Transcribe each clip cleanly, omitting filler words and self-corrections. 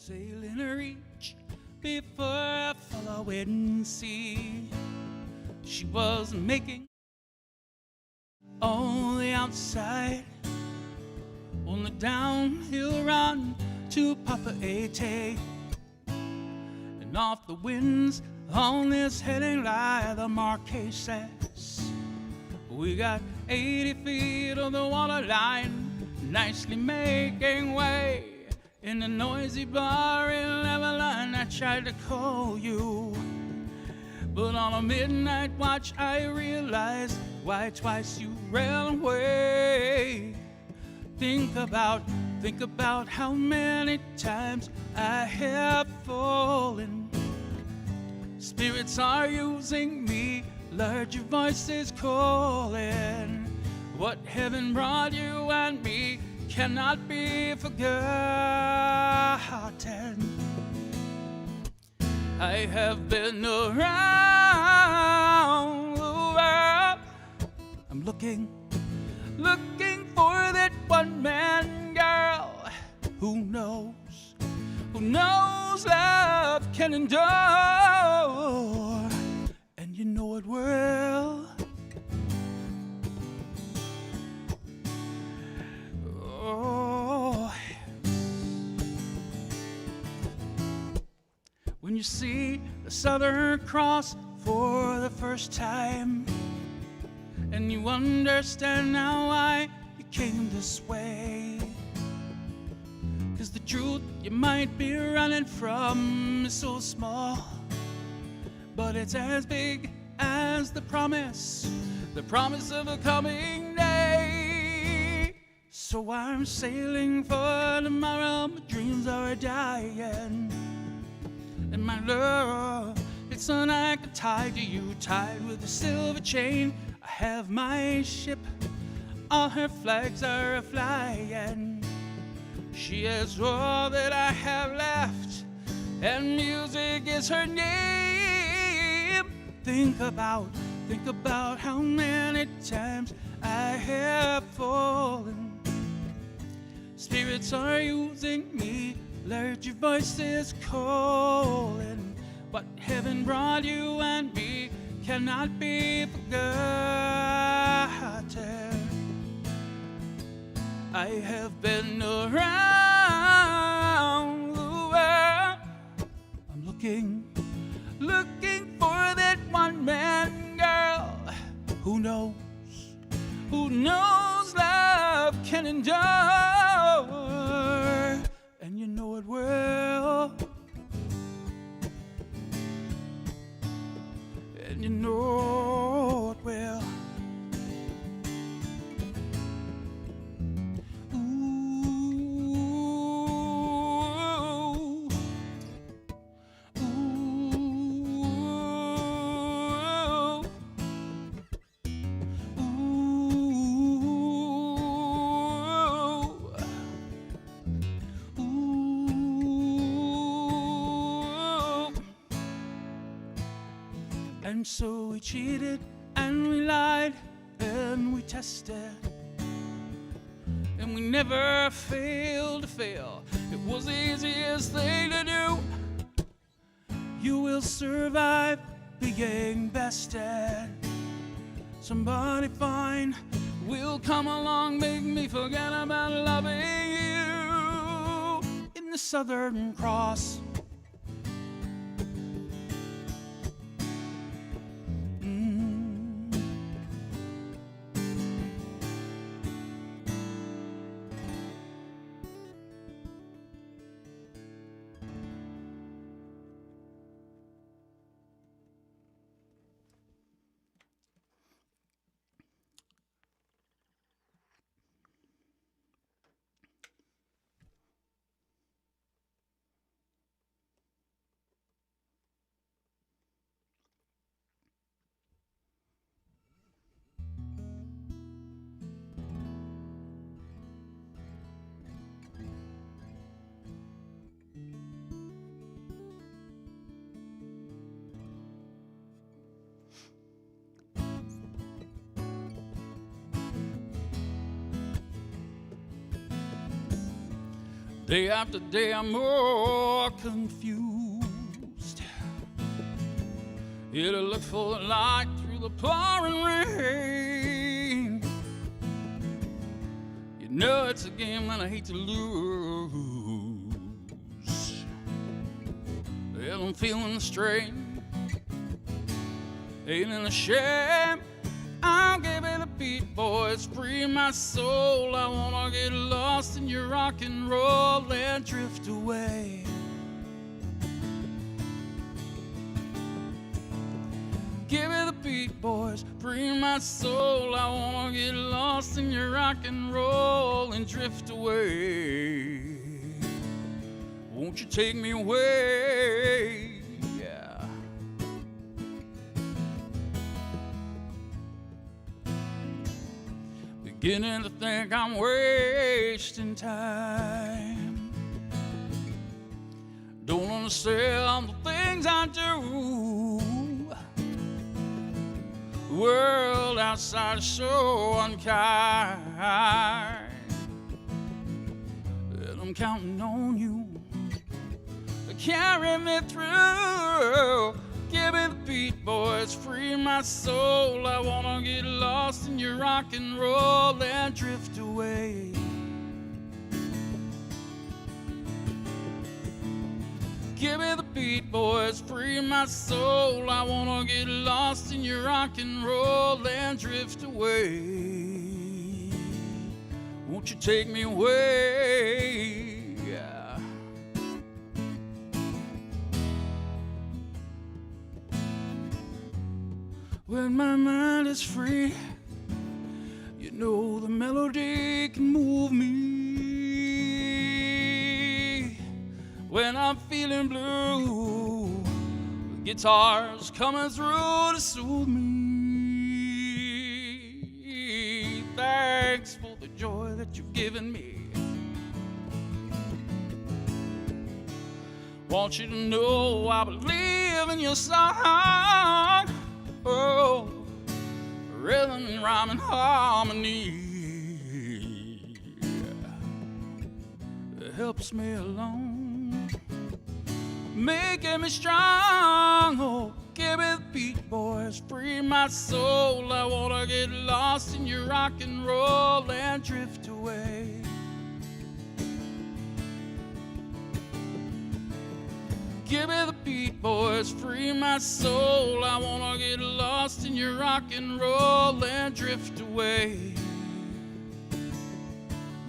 sailing a reach before a following sea. She was making on the outside, on the downhill run to Papa Ate. And off the winds on this heading lie, the Marquesas. We got 80 feet of the water line, nicely making way. In the noisy bar in Levelland, I tried to call you, but on a midnight watch I realized why twice you ran away. Think about how many times I have fallen. Spirits are using me, Lord, your voice is calling. What heaven brought you and me cannot be forgotten. I have been around the world. I'm looking for that one man girl who knows love can endure, and you know it well. Oh, when you see the Southern Cross for the first time, and you understand now why you came this way. 'Cause the truth you might be running from is so small, but it's as big as the promise of a coming day. So I'm sailing for tomorrow, my dreams are dying, and my love, it's an anchor tied to you, tied with a silver chain. I have my ship, all her flags are a-flying. She is all that I have left, and music is her name. Think about how many times I have fallen. Spirits are using me, Lord, your voice is calling. What heaven brought you and me cannot be forgotten. I have been around the world. I'm looking for that one man girl who knows love can endure, and you know it well. And you know it well. And so we cheated and we lied and we tested, and we never failed to fail. It was the easiest thing to do. You will survive being bested. Somebody fine will come along, make me forget about loving you. In the Southern Cross, Day after day I'm more confused. Here to look for the light through the pouring rain. You know it's a game that I hate to lose. Well, I'm feeling the strain, ain't in a shame. I'll give it a beat, boys, free my soul. I wanna get lost in your rock and roll and drift away. Give me the beat, boys, free my soul. I wanna get lost in your rock and roll and drift away. Won't you take me away? Yeah. Beginning to think I'm wasting time. Don't understand the things I do. World outside is so unkind, and I'm counting on you to carry me through. Give me the beat, boys, free my soul. I wanna get lost in your rock and roll and drift away. Give me the beat, boys, free my soul. I wanna get lost in your rock and roll and drift away. Won't you take me away? Yeah. When my mind is free, you know the melody can move me. When I'm feeling blue, the guitar's coming through to soothe me. Thanks for the joy that you've given me. Want you to know I believe in your song. Oh, rhythm and rhyme and harmony. It helps me along, making me strong. Oh, give me the beat, boys, free my soul. I wanna get lost in your rock and roll and drift away. Give me the beat, boys, free my soul. I wanna get lost in your rock and roll and drift away.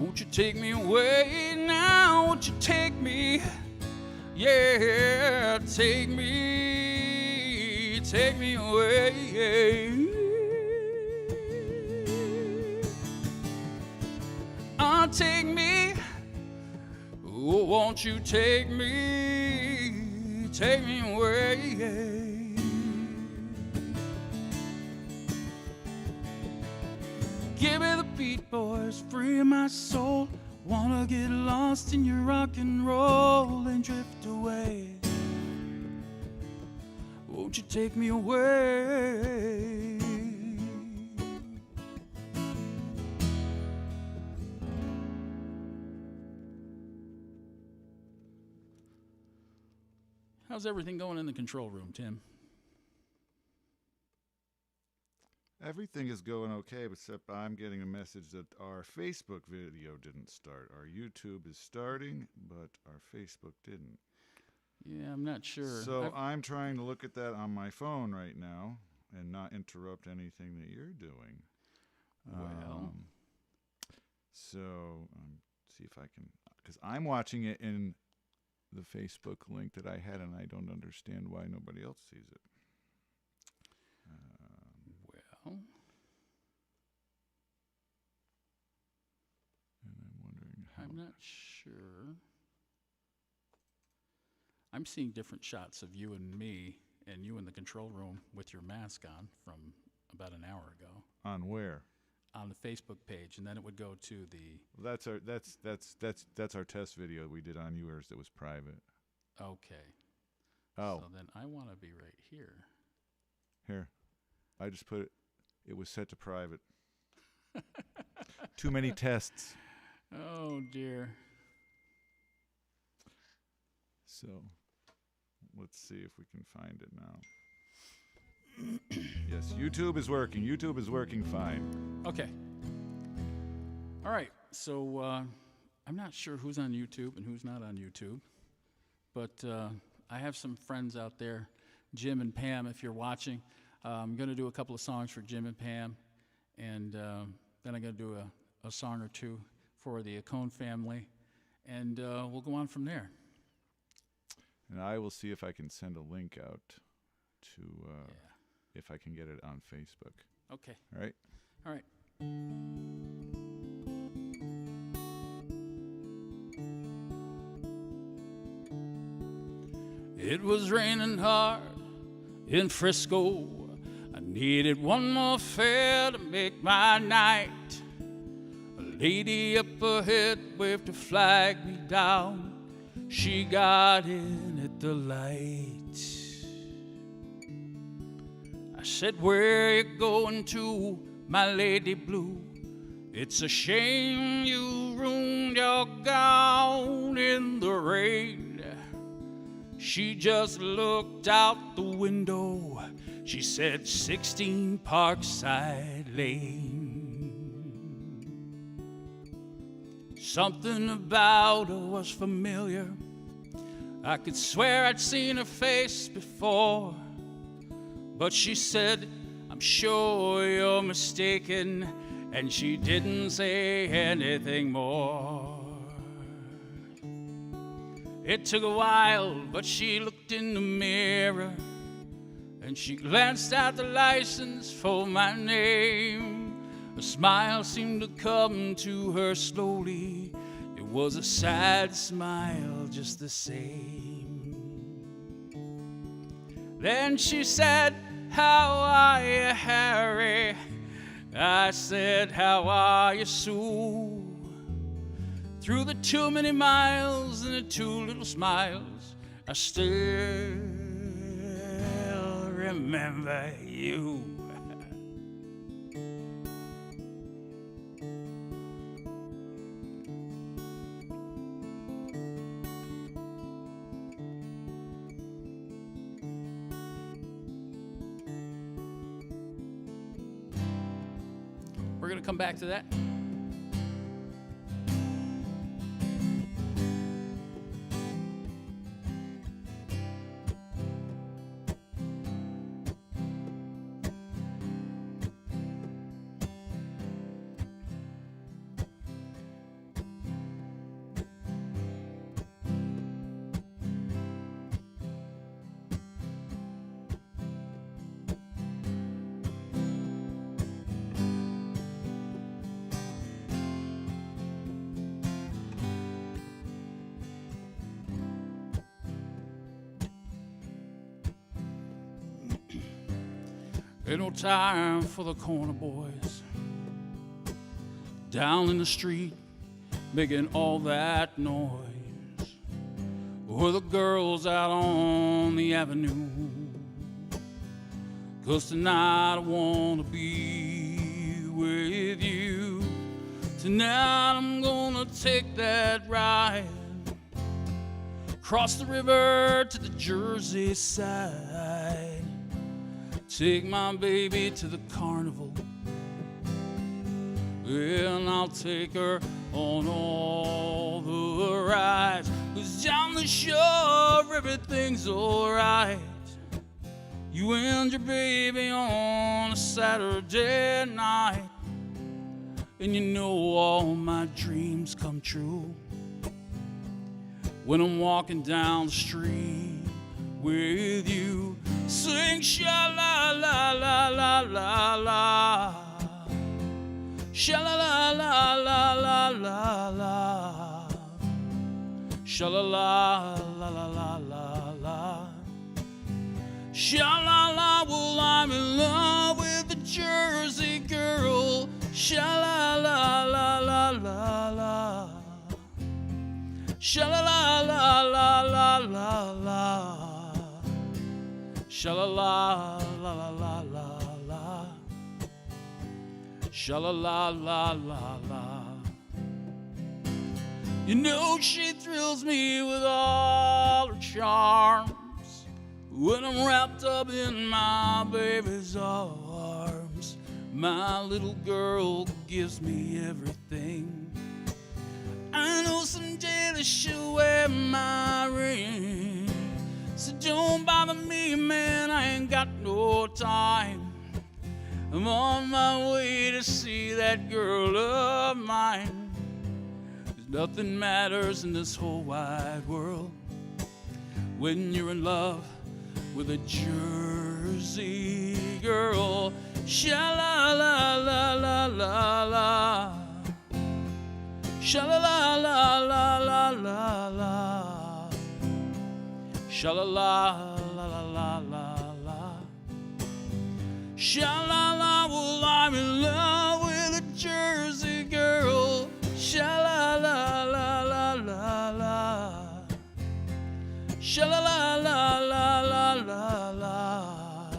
Won't you take me away now? Won't you take me? Yeah, take me away. Take me. Oh, won't you take me? Take me away. Give me the beat, boys, free my soul. Wanna get lost in your rock and roll and drift away. Won't you take me away? How's everything going in the control room, Tim? Everything is going okay, except I'm getting a message that our Facebook video didn't start. Our YouTube is starting, but our Facebook didn't. Yeah, I'm not sure. So I'm trying to look at that on my phone right now and not interrupt anything that you're doing. Well. So see if I can, because I'm watching it in the Facebook link that I had, and I don't understand why nobody else sees it. Well. And I'm wondering how. I'm not sure. I'm seeing different shots of you and me and you in the control room with your mask on from about an hour ago. On where? On the Facebook page, and then it would go to the. That's our test video we did on yours that was private. Okay. Oh. So then I want to be right here. Here. I just put it. It was set to private. Too many tests. Oh dear. So let's see if we can find it now. Yes, YouTube is working. YouTube is working fine. Okay. All right. So I'm not sure who's on YouTube and who's not on YouTube, but I have some friends out there, Jim and Pam, if you're watching. I'm going to do a couple of songs for Jim and Pam, and then I'm going to do a song or two for the Acone family, and we'll go on from there. And I will see if I can send a link out to, if I can get it on Facebook. Okay. All right? All right. It was raining hard in Frisco. I needed one more fare to make my night. A lady up ahead waved to flag me down. She got in at the light. I said, where you going to, my lady blue? It's a shame you ruined your gown in the rain. She just looked out the window. She said, 16 Parkside Lane. Something about her was familiar. I could swear I'd seen her face before. But she said, I'm sure you're mistaken. And she didn't say anything more. It took a while, but she looked in the mirror, and she glanced at the license for my name. A smile seemed to come to her slowly. It was a sad smile just the same. Then she said, how are you, Harry? I said, how are you, Sue? Through the too many miles and the too little smiles, I still remember you. We're going to come back to that. Ain't no time for the corner boys down in the street making all that noise, or the girls out on the avenue. 'Cause tonight I wanna be with you. Tonight I'm gonna take that ride across the river to the Jersey side. Take my baby to the carnival, and I'll take her on all the rides. 'Cause down the shore everything's alright. You and your baby on a Saturday night, and you know all my dreams come true when I'm walking down the street with you. Sing sha-la-la-la-la-la-la, sha-la-la-la-la-la-la, sha-la-la-la-la-la-la, sha-la-la, well, I'm in love with a Jersey girl, sha-la-la-la-la-la, sha-la-la-la-la-la-la, sha-la-la-la-la-la-la, sha-la-la-la-la-la. You know she thrills me with all her charms when I'm wrapped up in my baby's arms. My little girl gives me everything. I know someday that she'll wear my ring. So don't bother me, man, I ain't got no time. I'm on my way to see that girl of mine. 'Cause nothing matters in this whole wide world when you're in love with a Jersey girl. Sha-la-la-la-la-la-la. Sha-la-la-la-la-la-la. Sha-la-la-la-la-la-la. Sha-la-la, well, I'm in love with a Jersey girl. Sha-la-la-la-la-la-la. Sha-la-la-la-la-la-la.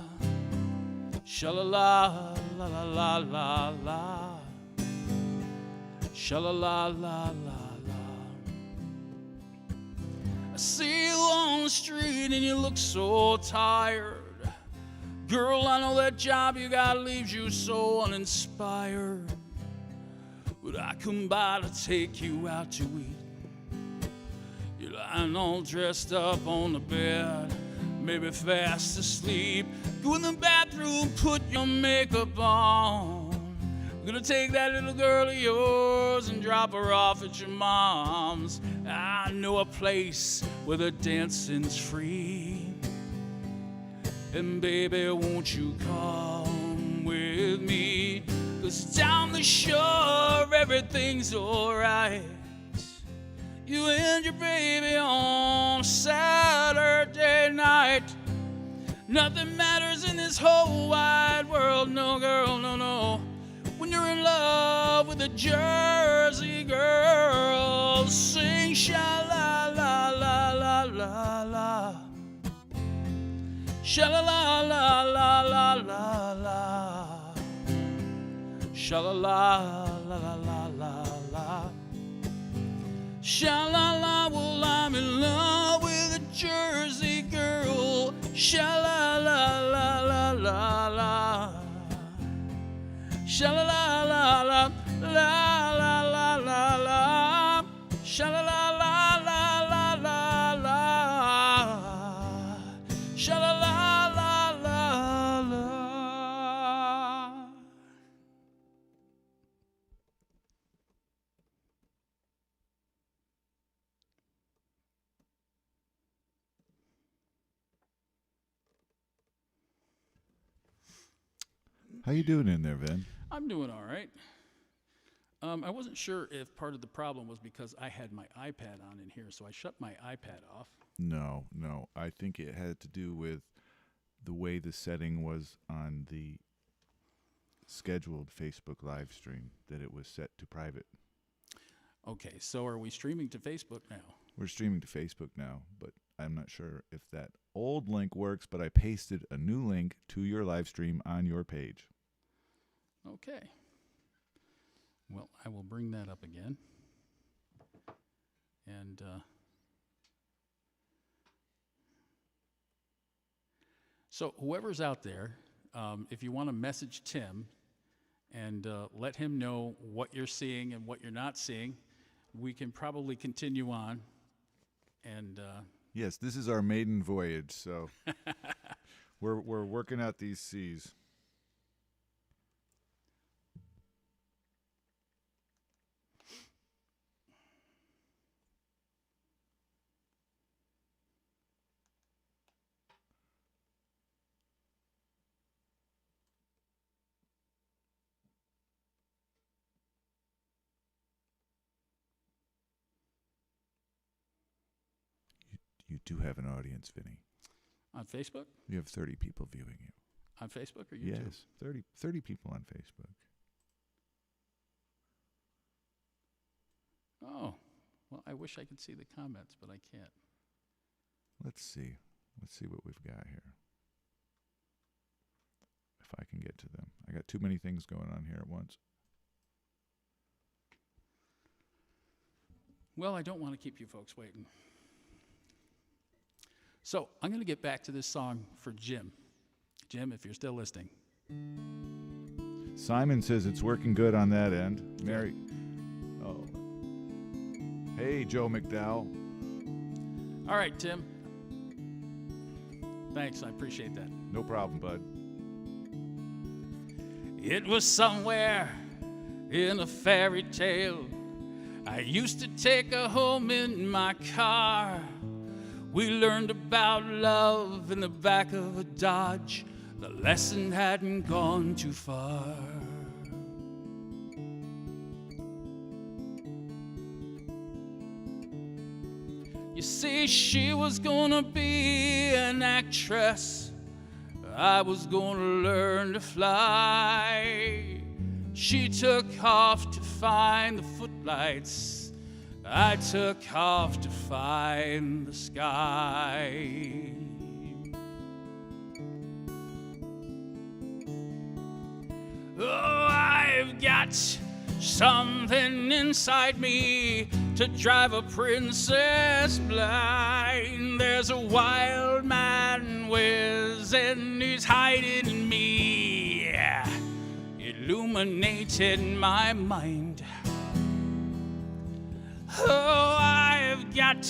Sha-la-la-la-la-la-la. Sha-la-la-la-la-la. I see you on the street and you look so tired. Girl, I know that job you got leaves you so uninspired. But I come by to take you out to eat. You're lying all dressed up on the bed, maybe fast asleep. Go in the bathroom, put your makeup on. I'm gonna take that little girl of yours and drop her off at your mom's. I know a place where the dancing's free. And baby, won't you come with me? 'Cause down the shore, everything's alright. You and your baby on Saturday night. Nothing matters in this whole wide world, no girl, no, no. When you're in love with a Jersey girl, sing sha-la-la-la-la-la-la. Sha-la-la-la-la-la-la. Sha-la-la-la-la-la-la. Sha-la-la, well, I'm in love with a Jersey girl. Sha-la-la-la-la-la-la. Sha-la-la-la-la-la-la-la-la. Sha-la-la-la-la-la-la-la. Sha-la-la-la-la-la. How you doing in there, Vin? I'm doing all right. I wasn't sure if part of the problem was because I had my iPad on in here, so I shut my iPad off. No. I think it had to do with the way the setting was on the scheduled Facebook live stream, that it was set to private. Okay, so are we streaming to Facebook now? We're streaming to Facebook now, but I'm not sure if that old link works, but I pasted a new link to your live stream on your page. Okay. Well, I will bring that up again. And so whoever's out there, if you want to message Tim and let him know what you're seeing and what you're not seeing, we can probably continue on. And yes, this is our maiden voyage, so we're working out these seas. You do have an audience, Vinny. on Facebook? You have 30 people viewing you. On Facebook or YouTube? Yes, 30 people on Facebook. Oh, well, I wish I could see the comments, but I can't. Let's see. Let's see what we've got here. If I can get to them. I got too many things going on here at once. Well, I don't want to keep you folks waiting. So I'm going to get back to this song for Jim. Jim, if you're still listening. Simon says it's working good on that end. Mary. Oh. Hey, Joe McDowell. All right, Tim. Thanks, I appreciate that. No problem, bud. It was somewhere in a fairy tale. I used to take her home in my car. We learned about love in the back of a Dodge. The lesson hadn't gone too far. You see, she was gonna be an actress. I was gonna learn to fly. She took off to find the footlights. I took off to find the sky. Oh, I've got something inside me to drive a princess blind. There's a wild man whizzing, he's hiding in me, illuminated my mind. Oh, I've got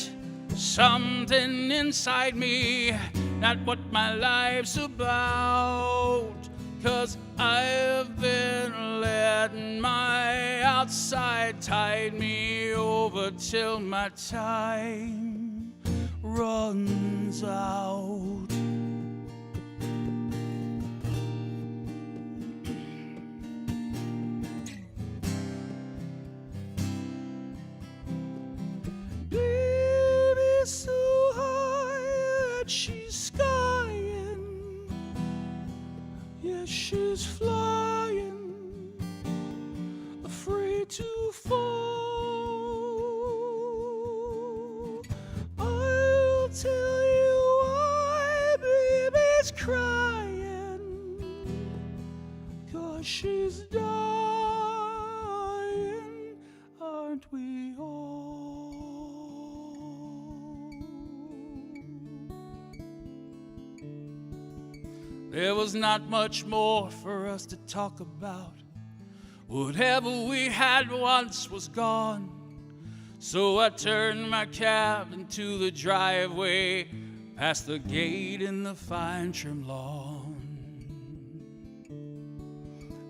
something inside me, not what my life's about. 'Cause I've been letting my outside tide me over till my time runs out. Baby's so high that she's skying. Yeah, she's flying, afraid to fall. I'll tell you why baby's crying, 'cause she's dying, aren't we all? There was not much more for us to talk about. Whatever we had once was gone. So I turned my cab into the driveway, past the gate in the fine trim lawn.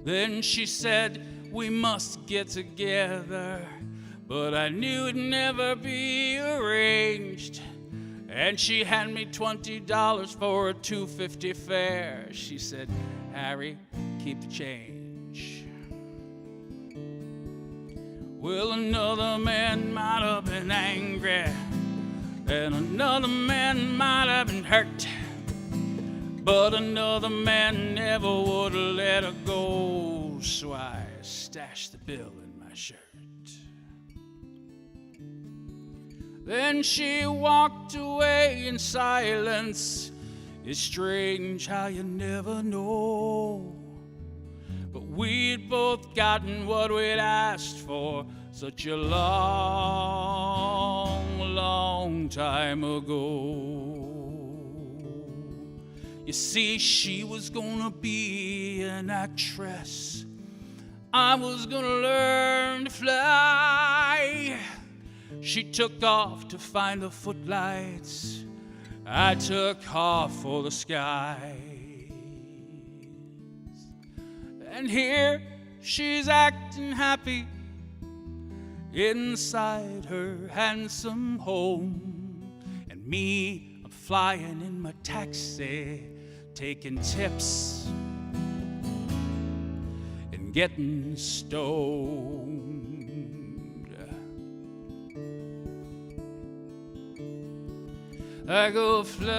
Then she said, we must get together, but I knew it'd never be arranged. And she handed me $20 for a $2.50 fare. She said, Harry, keep the change. Well, another man might have been angry, and another man might have been hurt, but another man never would have let her go, so I stashed the bill in my shirt. Then she walked away in silence. It's strange how you never know. But we'd both gotten what we'd asked for such a long, long time ago. You see, she was gonna be an actress. I was gonna learn to fly. She took off to find the footlights. I took off for the skies. And here she's acting happy inside her handsome home. And me, I'm flying in my taxi, taking tips and getting stoned. I go flying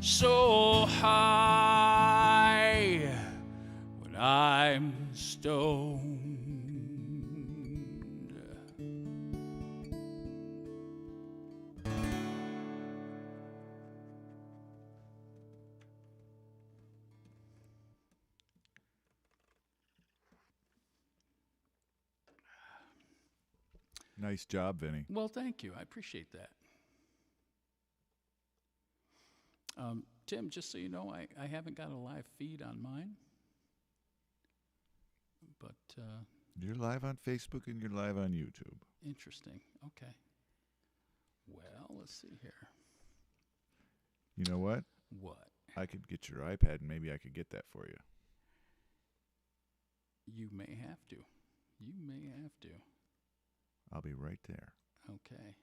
so high when I'm stoned. Nice job, Vinny. Well, thank you. I appreciate that. Tim, just so you know, I haven't got a live feed on mine. But You're live on Facebook and you're live on YouTube. interesting. Okay. Well, let's see here. You know what? What? I could get your iPad and maybe I could get that for you. You may have to. You may have to. I'll be right there. Okay.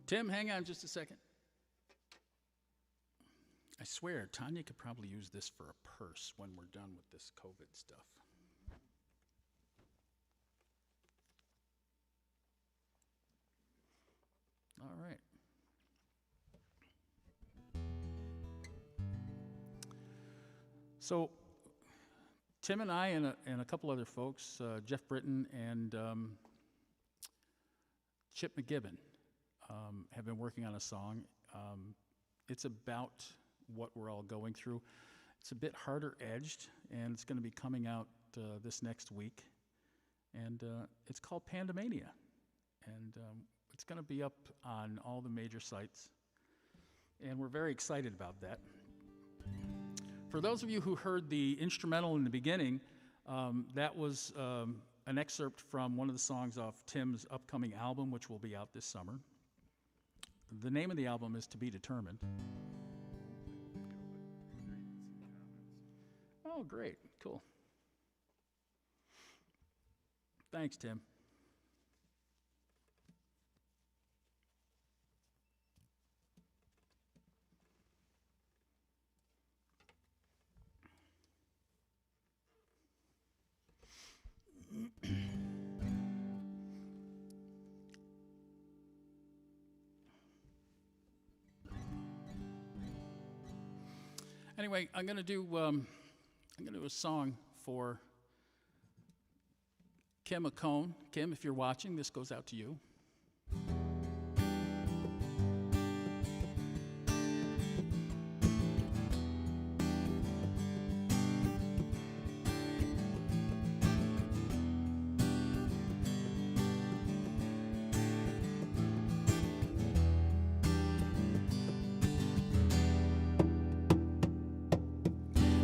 Tim, hang on just a second. I swear, Tanya could probably use this for a purse when we're done with this COVID stuff. All right. So, Tim and I and a couple other folks, Jeff Britton and Chip McGibbon, have been working on a song. It's about what we're all going through. It's a bit harder edged, and it's going to be coming out this next week. And it's called Pandemania. And it's going to be up on all the major sites. And we're very excited about that. For those of you who heard the instrumental in the beginning, that was an excerpt from one of the songs off Tim's upcoming album, which will be out this summer. The name of the album is To Be Determined. Oh, great. Cool. Thanks, Tim. Anyway, I'm gonna do a song for Kim McCone. Kim, if you're watching, this goes out to you.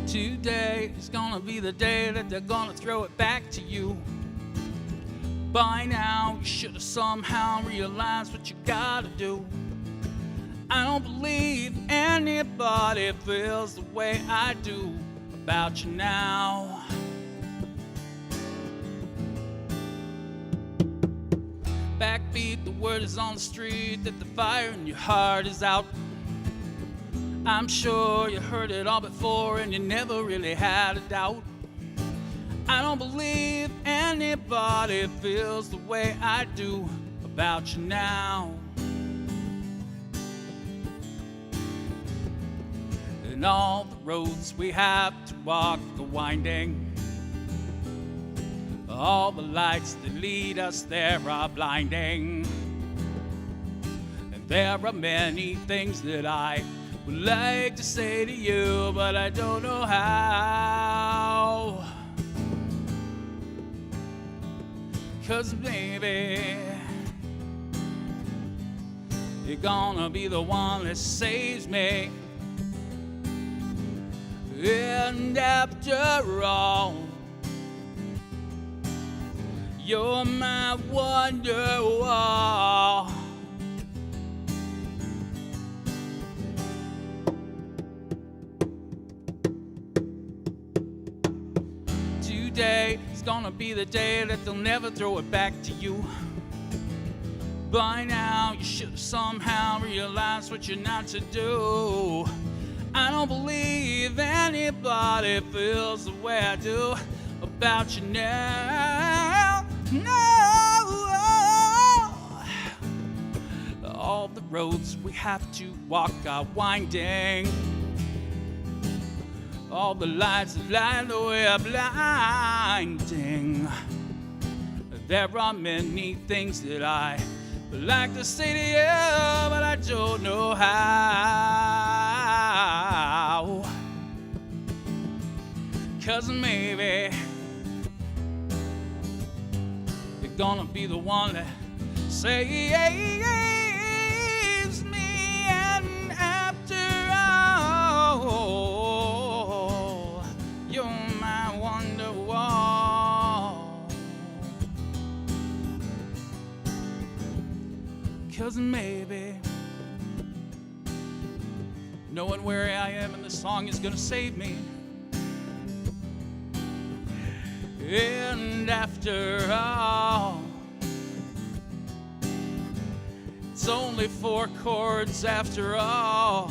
Today is gonna be the day that they're gonna throw it back to you. By now, you should have somehow realized what you gotta do. I don't believe anybody feels the way I do about you now. Backbeat, the word is on the street that the fire in your heart is out. I'm sure you heard it all before and you never really had a doubt. I don't believe anybody feels the way I do about you now. And all the roads we have to walk are winding. All the lights that lead us there are blinding. And there are many things that I would like to say to you, but I don't know how. 'Cause baby, you're gonna be the one that saves me. And after all, you're my Wonderwall. Today is gonna be the day that they'll never throw it back to you. By now, you should have somehow realized what you're not to do. I don't believe anybody feels the way I do about you now. No, all the roads we have to walk are winding. All the lights that light the way are blinding. There are many things that I like to say to you, but I don't know how. 'Cause maybe you're gonna be the one that saves me, and after all, you're my Wonderwall. 'Cause maybe knowing where I am in the song is gonna save me. And after all, it's only 4 chords after all.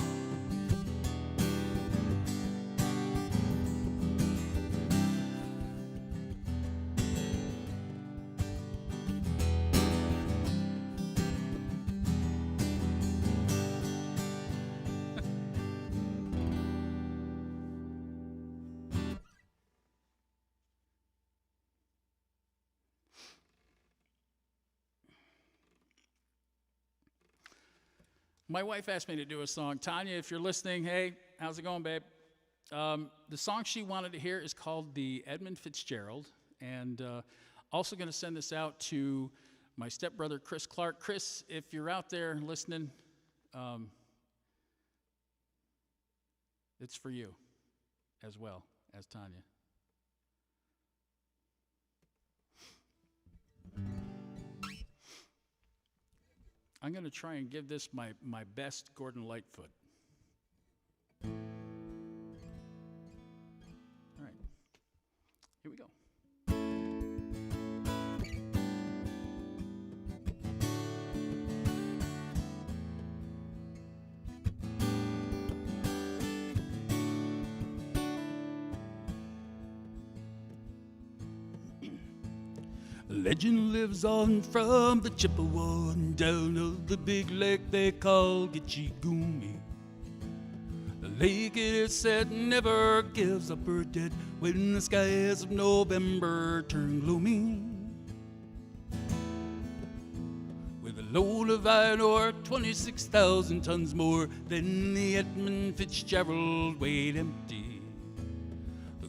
My wife asked me to do a song. Tanya, if you're listening, hey, how's it going, babe? The song she wanted to hear is called the Edmund Fitzgerald. And also going to send this out to my stepbrother, Chris Clark. Chris, if you're out there listening, it's for you as well as Tanya. I'm going to try and give this my best Gordon Lightfoot. All right, here we go. Legend lives on from the Chippewa down of the big lake they call Gitchigumi. The lake, it is said, never gives up her dead when the skies of November turn gloomy. With a load of iron ore, 26,000 tons more than the Edmund Fitzgerald weighed empty.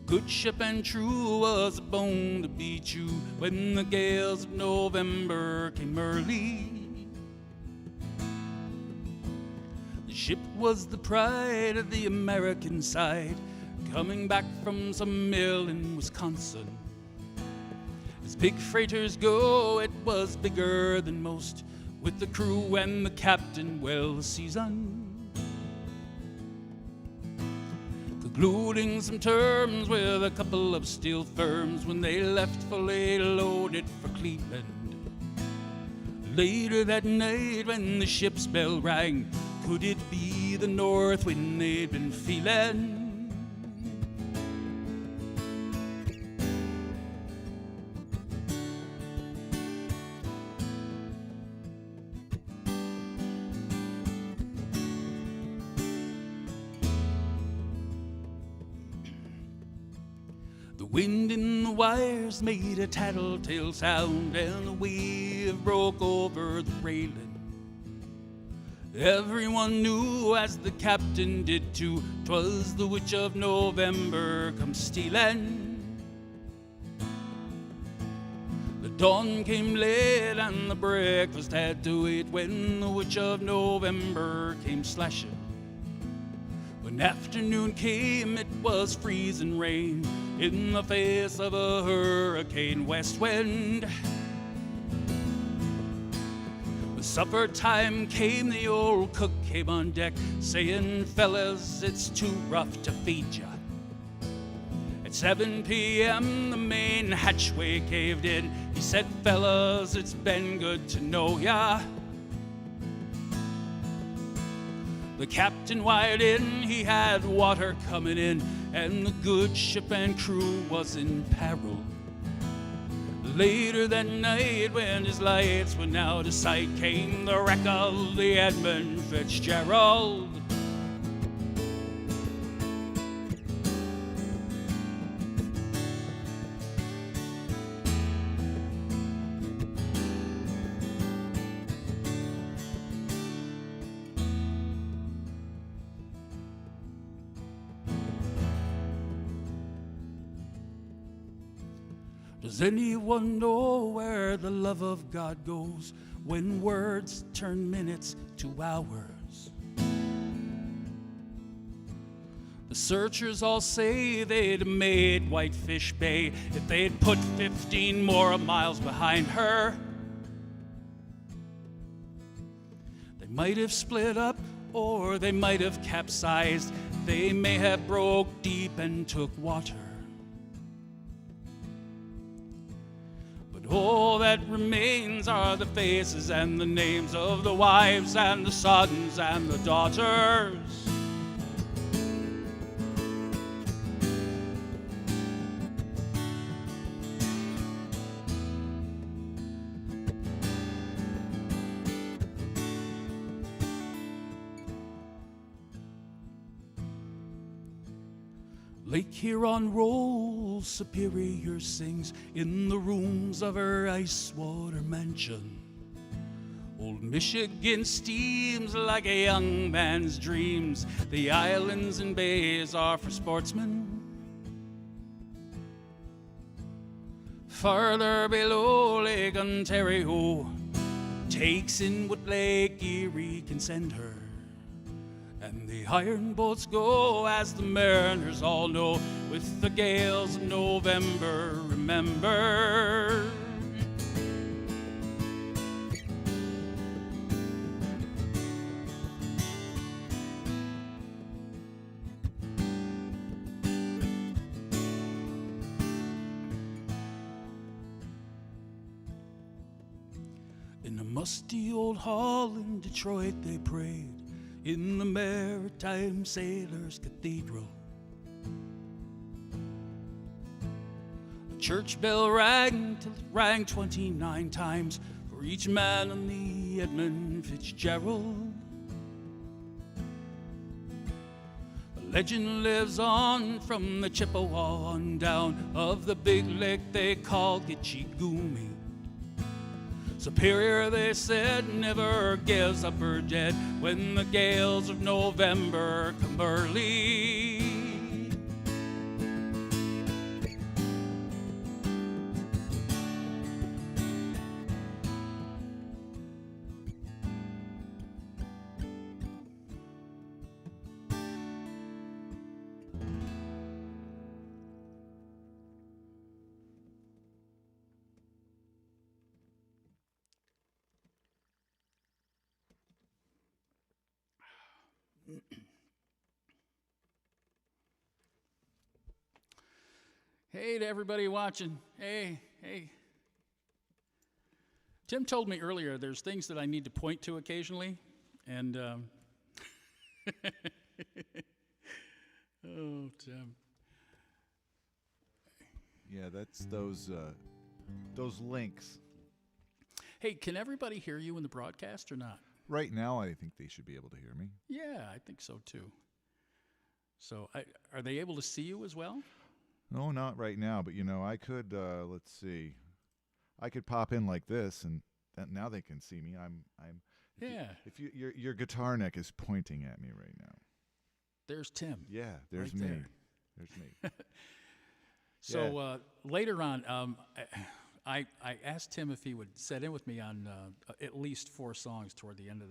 Good ship and true was a bone to be chewed when the gales of November came early. The ship was the pride of the American side, coming back from some mill in Wisconsin. As big freighters go, it was bigger than most, with the crew and the captain well seasoned. Concluding some terms with a couple of steel firms when they left fully loaded for Cleveland. Later that night when the ship's bell rang, could it be the north wind they'd been feeling? The wind in the wires made a tattletale sound, and a wave broke over the railing. Everyone knew, as the captain did too, 'twas the witch of November come stealing. The dawn came late and the breakfast had to wait when the witch of November came slashing. When afternoon came, it was freezing rain in the face of a hurricane west wind. When supper time came, the old cook came on deck, saying, "Fellas, it's too rough to feed ya." At 7 p.m., the main hatchway caved in. He said, "Fellas, it's been good to know ya." The captain wired in, he had water coming in, and the good ship and crew was in peril. Later that night, when his lights went out of sight, came the wreck of the Edmund Fitzgerald. Does anyone know where the love of God goes when words turn minutes to hours? The searchers all say they'd have made Whitefish Bay if they'd put 15 more miles behind her. They might have split up or they might have capsized. They may have broke deep and took water. But all that remains are the faces and the names of the wives and the sons and the daughters. Lake Huron rolls, Superior sings in the rooms of her ice-water mansion. Old Michigan steams like a young man's dreams. The islands and bays are for sportsmen. Farther below, Lake Ontario takes in what Lake Erie can send her. And the iron boats go, as the mariners all know, with the gales of November, remember. In a musty old hall in Detroit they prayed, in the Maritime Sailors' Cathedral. The church bell rang till it rang 29 times for each man on the Edmund Fitzgerald. The legend lives on from the Chippewa on down of the big lake they call Gitchigumi. Superior, they said, never gives up her dead when the gales of November come early. Hey to everybody watching. Hey. Tim told me earlier there's things that I need to point to occasionally, and oh, Tim. Yeah, that's those links. Hey, can everybody hear you in the broadcast or not? Right now, I think they should be able to hear me. Yeah, I think so too. So, are they able to see you as well? No, not right now, but I could. Let's see, I could pop in like this, and now they can see me. I'm. Yeah. If your guitar neck is pointing at me right now. There's Tim. Yeah, there's right me. there. There's me. So later on, I asked Tim if he would set in with me on at least 4 songs toward the end of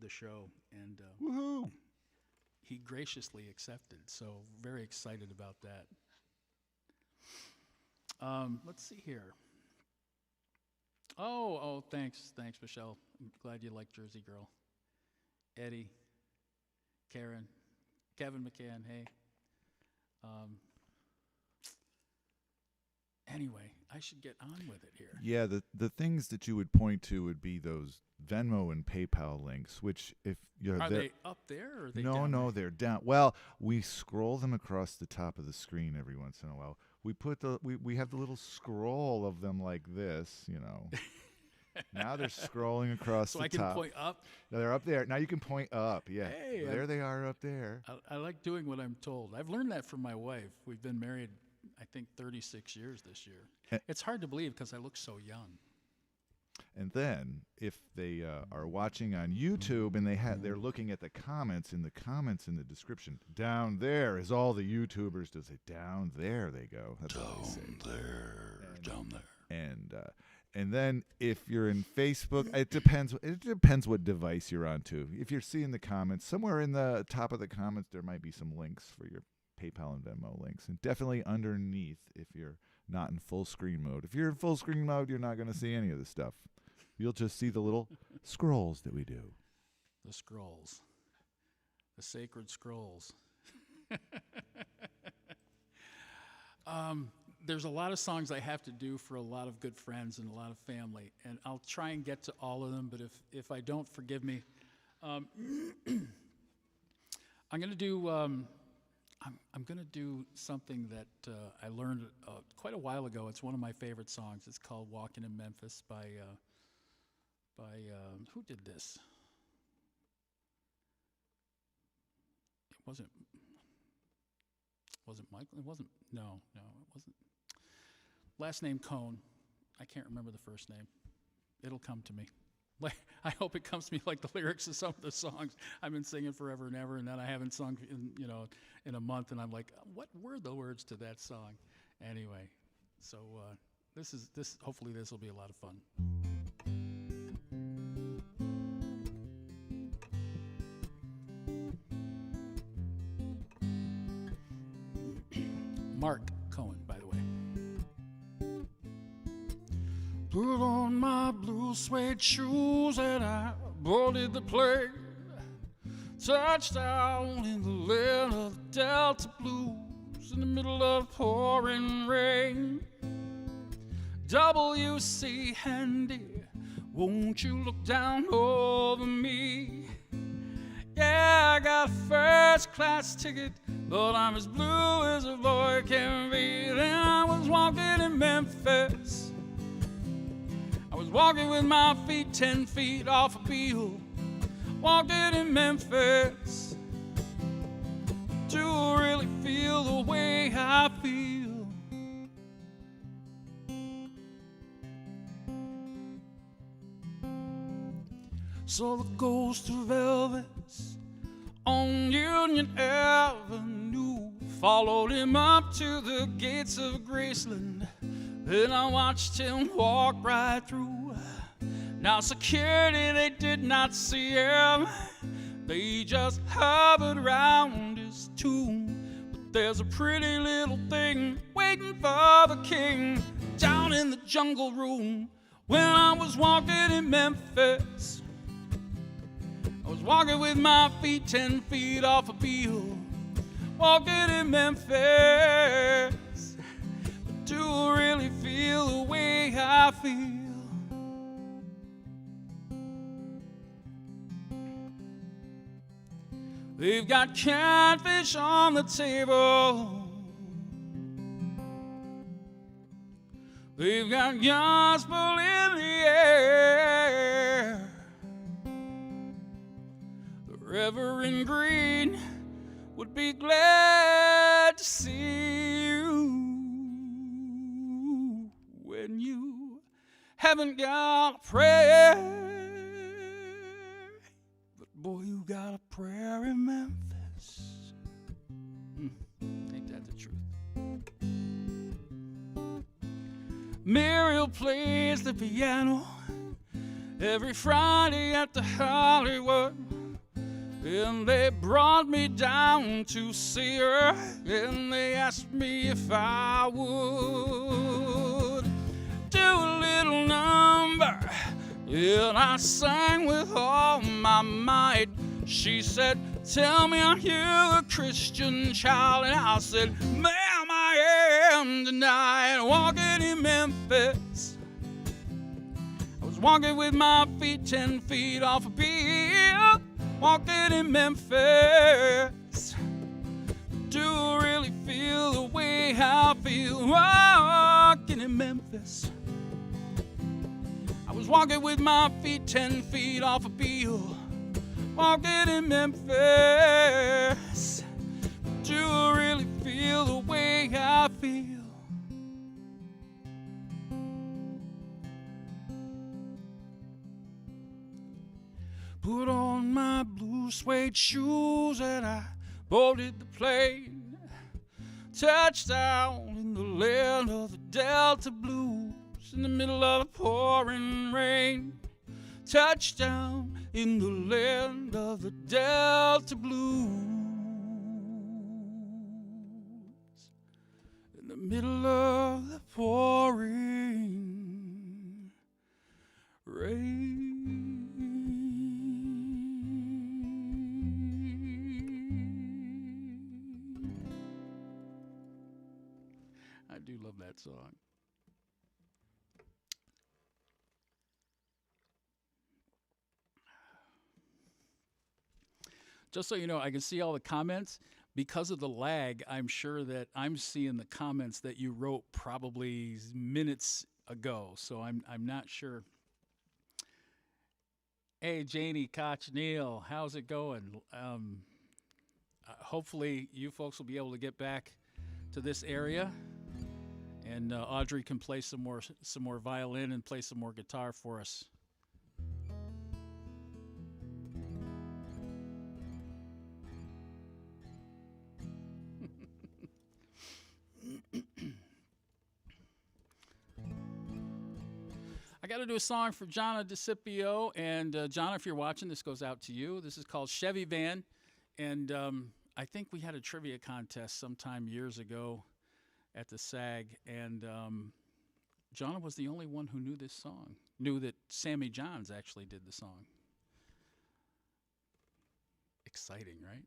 the show, and Woohoo! He graciously accepted. So very excited about that. Let's see here. Oh, thanks, Michelle. I'm glad you like Jersey Girl. Eddie, Karen, Kevin McCann, hey. Anyway, I should get on with it here. Yeah, the things that you would point to would be those Venmo and PayPal links, which if you're Are they up there or are they No, down there? they're down. Well, we scroll them across the top of the screen every once in a while. We put we have the little scroll of them like this, Now they're scrolling across the top. So I can point up? No, they're up there. Now you can point up, yeah. Hey, there they are up there. I like doing what I'm told. I've learned that from my wife. We've been married, I think, 36 years this year. It's hard to believe because I look so young. And then, if they are watching on YouTube and they're looking at the comments in the description, down there is all the YouTubers to say, down there they go. That's what they say. Down there. And then if you're in Facebook, it depends what device you're on too. If you're seeing the comments, somewhere in the top of the comments there might be some links for your PayPal and Venmo links. And definitely underneath if you're not in full screen mode. If you're in full screen mode, you're not going to see any of this stuff. You'll just see the little scrolls that we do. The scrolls. The sacred scrolls. There's a lot of songs I have to do for a lot of good friends and a lot of family, and I'll try and get to all of them, but if I don't, forgive me. I'm going to do I'm going to do something that I learned quite a while ago. It's one of my favorite songs. It's called "Walking in Memphis" by who did this? It wasn't Michael. It wasn't. No, it wasn't. Last name Cohn. I can't remember the first name. It'll come to me. I hope it comes to me like the lyrics of some of the songs I've been singing forever and ever, and then I haven't sung in a month, and I'm like, what were the words to that song? Anyway, so this. Hopefully, this will be a lot of fun. Mark Cohen, by the way. Put on my blue suede shoes and I boarded the plane. Touchdown in the land of the Delta Blues in the middle of pouring rain. W.C. Handy, won't you look down over me? Yeah, I got a first class ticket, but I'm as blue as a boy can be. Then I was walking in Memphis. I was walking with my feet 10 feet off a Beale. Walking in Memphis. Do you really feel the way I feel? So the ghost of Elvis on Union Avenue followed him up to the gates of Graceland. Then I watched him walk right through. Now security, they did not see him. They just hovered around his tomb. But there's a pretty little thing waiting for the king down in the jungle room. When I was walking in Memphis, I was walking with my feet 10 feet off a Beale. Walking in Memphis. But do you really feel the way I feel? They've got catfish on the table. They've got gospel in the air. The Reverend Green would be glad to see you when you haven't got a prayer. But boy, you got a prayer in Memphis. Ain't that the truth? Muriel plays the piano every Friday at the Hollywood. And they brought me down to see her, and they asked me if I would do a little number. And I sang with all my might. She said, tell me, are you a Christian child? And I said, ma'am, I am tonight. Walking in Memphis. I was walking with my feet 10 feet off a Beale. Walking in Memphis. Do you really feel the way I feel? Walking in Memphis. I was walking with my feet 10 feet off a Beale. Walking in Memphis. Do you really feel the way I feel? suede shoes, and I boarded the plane. Touchdown in the land of the Delta Blues, in the middle of the pouring rain. Touchdown in the land of the Delta Blues, in the middle of the pouring rain. I do love that song. Just so you know, I can see all the comments. Because of the lag, I'm sure that I'm seeing the comments that you wrote probably minutes ago. So I'm not sure. Hey, Janie, Koch, Neil, how's it going? Hopefully you folks will be able to get back to this area, and Audrey can play some more violin and play some more guitar for us. I got to do a song for Jonna DeCipio, and Jonna, if you're watching, this goes out to you. This is called Chevy Van, and I think we had a trivia contest sometime years ago at the SAG, and Jonna was the only one who knew this song, knew that Sammy Johns actually did the song. Exciting, right?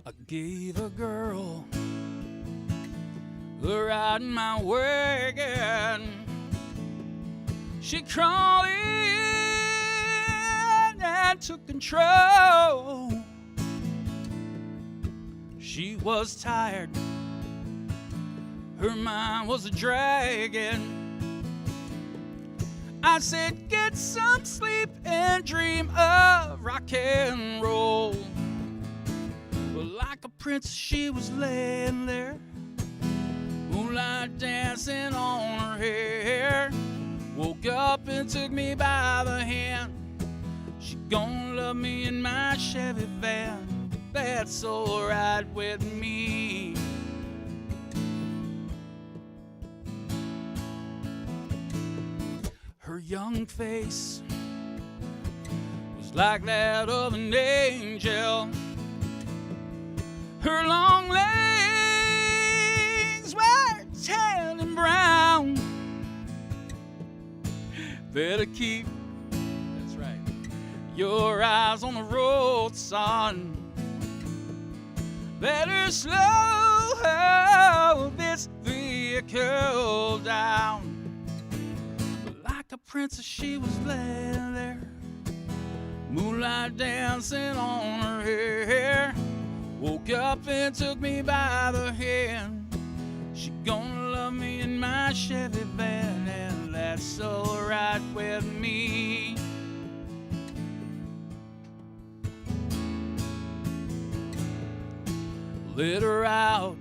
I gave a girl a ride in my wagon. She crawled in and took control. She was tired, her mind was a dragging. I said, get some sleep and dream of rock and roll. Well, like a princess, she was laying there, moonlight dancing on her hair. Woke up and took me by the hand. She gonna love me in my Chevy van. That's alright with me. Her young face was like that of an angel. Her long legs were tan and brown. Better keep, that's right, your eyes on the road, son. Better slow this vehicle down. Like a princess, she was laying there, moonlight dancing on her hair. Woke up and took me by the hand. She gonna love me in my Chevy van, and that's alright with me. Lit her out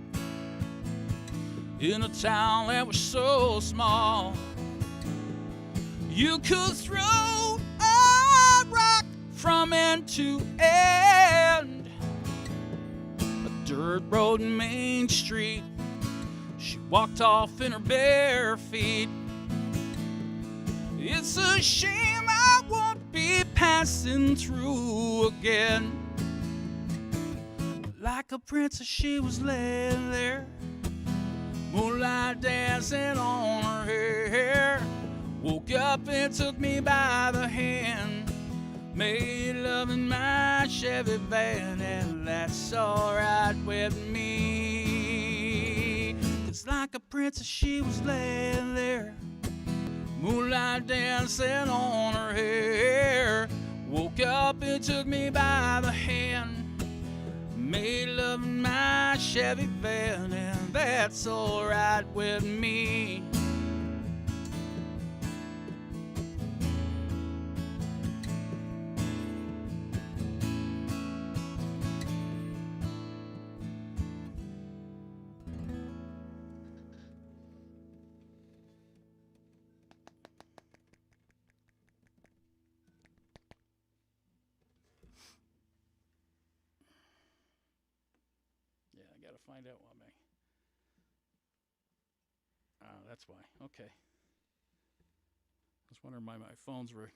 in a town that was so small. You could throw a rock from end to end. A dirt road and Main Street. She walked off in her bare feet. It's a shame I won't be passing through again. Like a princess, she was laying there, moonlight dancing on her hair. Woke up and took me by the hand, made love in my Chevy van, and that's alright with me. It's like a princess, she was laying there, moonlight dancing on her hair. Woke up and took me by the hand, made love in my Chevy van, and that's alright with me. got to find out what that's why. Okay. I was wondering why my phones were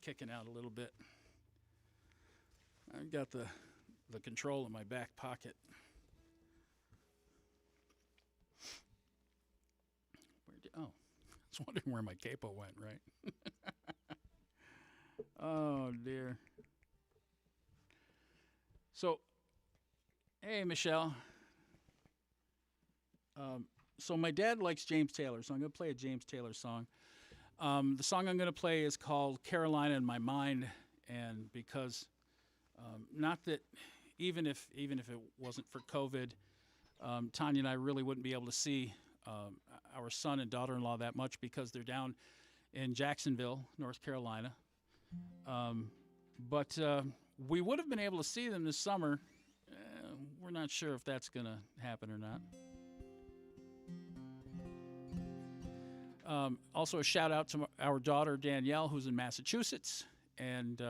kicking out a little bit. I've got the control in my back pocket. I was wondering where my capo went, right? Oh, dear. So, hey, Michelle. So my dad likes James Taylor, so I'm going to play a James Taylor song. The song I'm going to play is called Carolina in My Mind, and because not that even if it wasn't for COVID, Tanya and I really wouldn't be able to see our son and daughter-in-law that much because they're down in Jacksonville, North Carolina. But we would have been able to see them this summer. We're not sure if that's going to happen or not. Also, a shout out to our daughter Danielle, who's in Massachusetts, and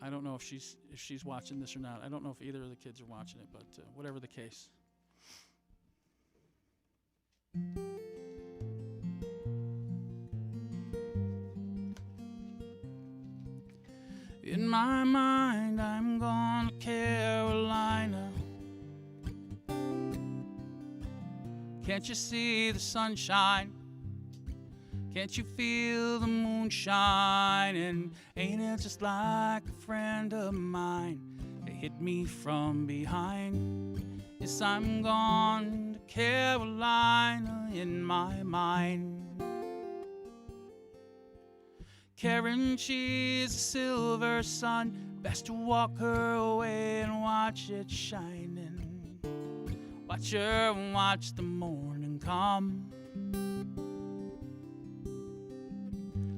I don't know if she's watching this or not. I don't know if either of the kids are watching it, but whatever the case. In my mind, I'm going to Carolina. Can't you see the sunshine? Can't you feel the moonshine? And ain't it just like a friend of mine? It hit me from behind. Yes, I'm gone to Carolina in my mind. Karen, she's a silver sun. Best to walk her away and watch it shining. Watch her and watch the morning come.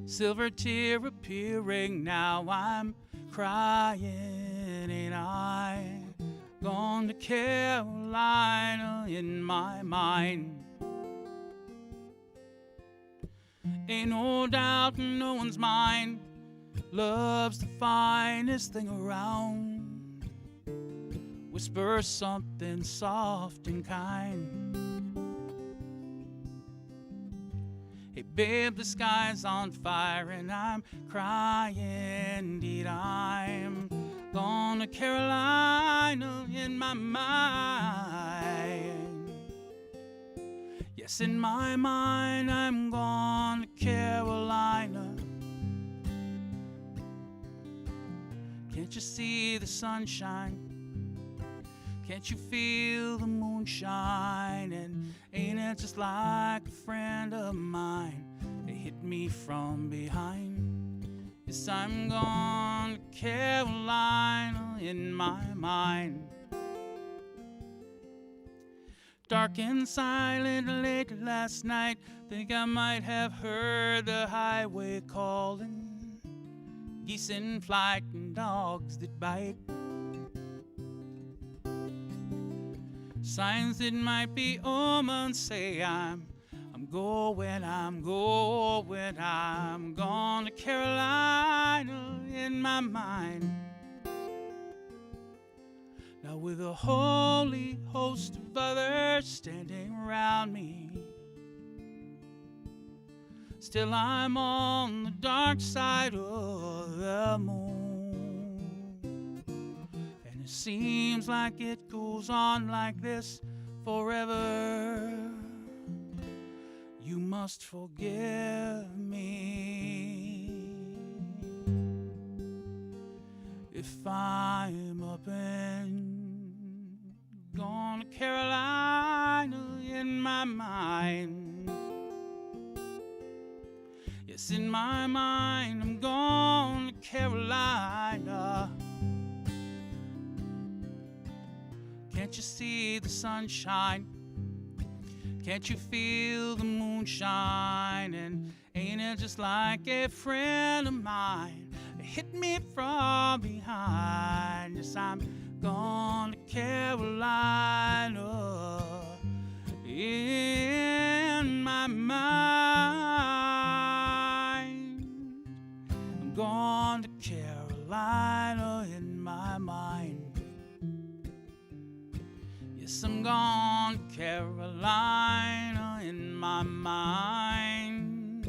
Silver tear appearing, now I'm crying, ain't I? Gone to Carolina in my mind. Ain't no doubt in no one's mind, love's the finest thing around. Whisper something soft and kind. Hey babe, the sky's on fire and I'm crying, indeed I'm gone to Carolina in my mind. Yes, in my mind I'm gone to Carolina. Can't you see the sunshine? Can't you feel the moonshine? And ain't it just like a friend of mine? It hit me from behind. Yes, I'm gone to Carolina in my mind. Dark and silent late last night, think I might have heard the highway calling. Geese in flight and dogs that bite. Signs that might be omens say I'm going, I'm gone to Carolina in my mind. Now with a holy host of others standing around me, still I'm on the dark side of the moon. It seems like it goes on like this forever. You must forgive me if I'm up and gone to Carolina in my mind. Yes, in my mind I'm gone to Carolina. Can't you see the sunshine? Can't you feel the moonshine? And ain't it just like a friend of mine? It hit me from behind. Yes, I'm gone to Carolina in my mind. I'm gone to Carolina in my mind. Yes, I'm gone to Carolina in my mind.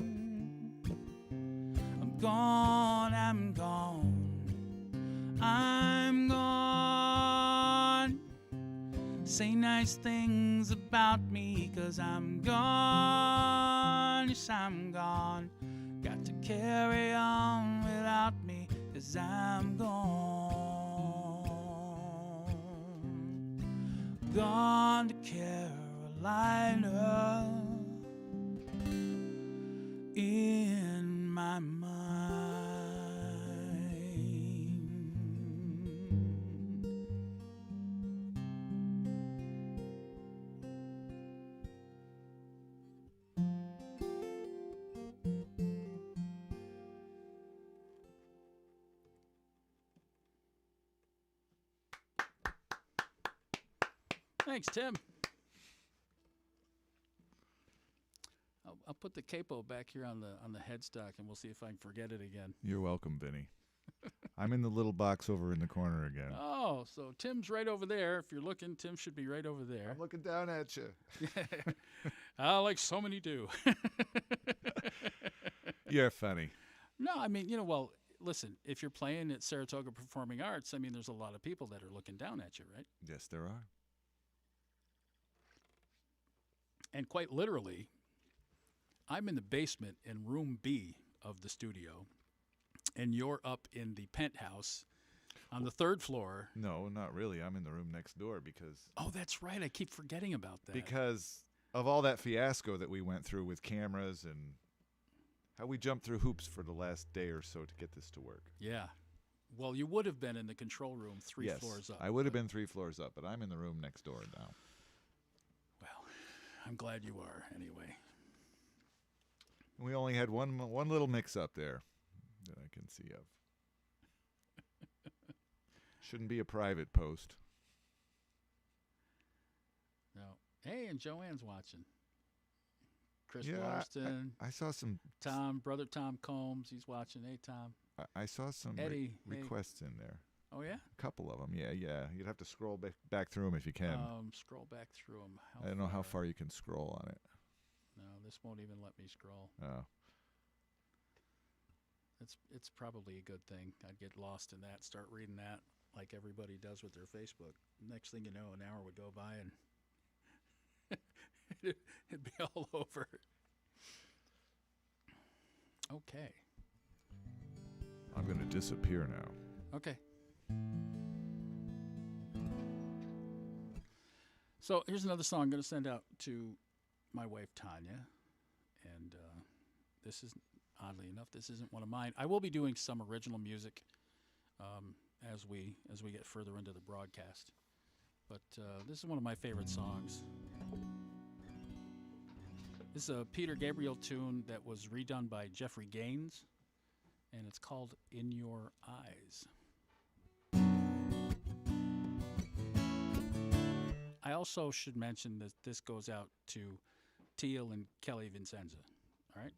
I'm gone, I'm gone, I'm gone. Say nice things about me, 'cause I'm gone. Yes, I'm gone. Got to carry on without me, 'cause I'm gone. Gone to Carolina in my mind. Thanks, Tim. I'll put the capo back here on the headstock, and we'll see if I can forget it again. You're welcome, Vinny. I'm in the little box over in the corner again. Oh, so Tim's right over there. If you're looking, Tim should be right over there. I'm looking down at you. Like so many do. You're funny. No, I mean, well, listen, if you're playing at Saratoga Performing Arts, I mean, there's a lot of people that are looking down at you, right? Yes, there are. And quite literally, I'm in the basement in room B of the studio, and you're up in the penthouse on the third floor. No, not really. I'm in the room next door because... Oh, that's right. I keep forgetting about that. Because of all that fiasco that we went through with cameras and how we jumped through hoops for the last day or so to get this to work. Yeah. Well, you would have been in the control room three Yes, floors up. I would have been 3 floors up, but I'm in the room next door now. Well, I'm glad you are anyway. We only had one little mix-up there that I can see of. Shouldn't be a private post. No. Hey, and Joanne's watching. Chris Yeah, Larston. I saw some... Brother Tom Combs, he's watching. Hey, Tom. I saw some Eddie, requests in there. Oh, yeah? A couple of them, yeah. You'd have to scroll back through them if you can. Scroll back through them. I don't know how far you can scroll on it. No, this won't even let me scroll. Oh. It's probably a good thing. I'd get lost in that, start reading that like everybody does with their Facebook. Next thing you know, an hour would go by and it'd be all over. Okay. I'm going to disappear now. Okay. So here's another song I'm going to send out to my wife, Tanya. And this is, oddly enough, this isn't one of mine. I will be doing some original music as we get further into the broadcast. But this is one of my favorite songs. This is a Peter Gabriel tune that was redone by Jeffrey Gaines, and it's called In Your Eyes. I also should mention that this goes out to Teal and Kelly Vincenza. All right?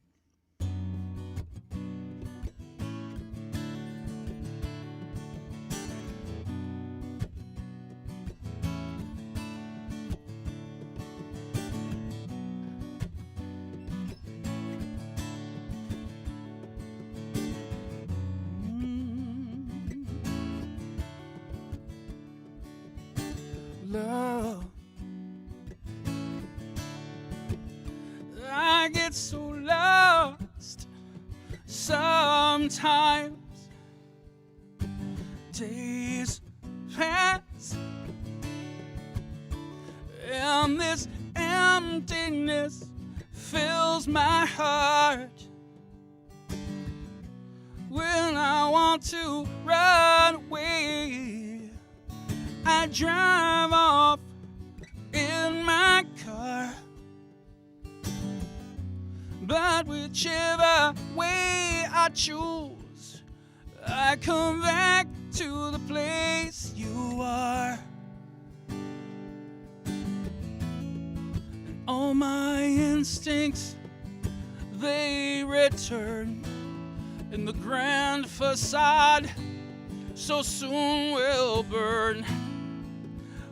Love, I get so lost sometimes. Days pass and this emptiness fills my heart. When I want to run away, I drive off in my car. But whichever way I choose, I come back to the place you are. And all my instincts, they return, and the grand facade so soon will burn.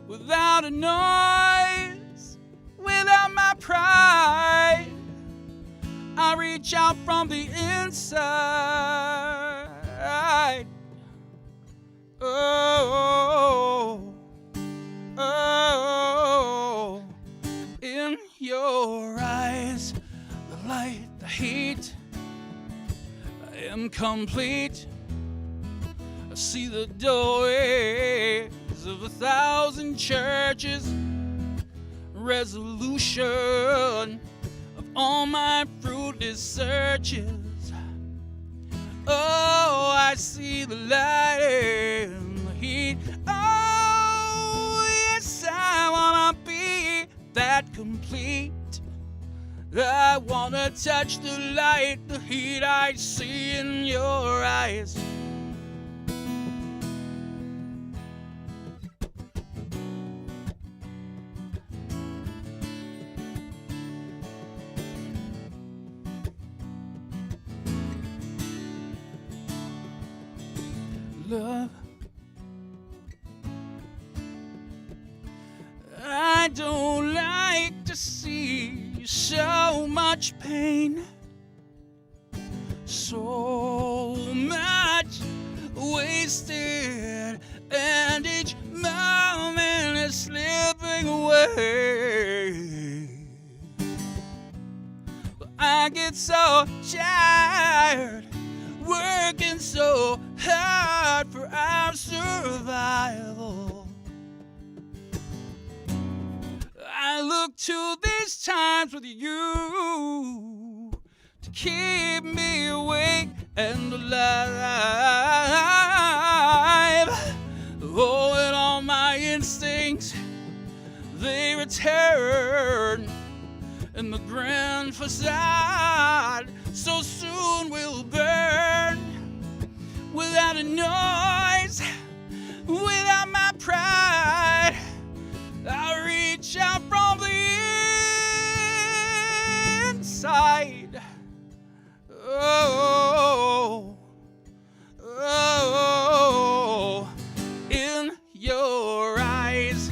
without a noise, without my pride. I reach out from the inside. Oh, oh, in your eyes, the light, the heat, I am complete. I see the doorways of 1,000 churches, resolution of all my fruitless searches. Oh, I see the light and the heat. Oh, yes, I wanna be that complete. I wanna touch the light, the heat I see in your eyes. Love, I don't like to see so much pain, so much wasted, and each moment is slipping away. But I get so tired, working so hard for our survival. I look to these times with you to keep me awake and alive. Oh, and all my instincts, they return, and the grand facade so soon will burn. Without a noise, without my pride, I reach out from the inside. Oh, oh, in your eyes,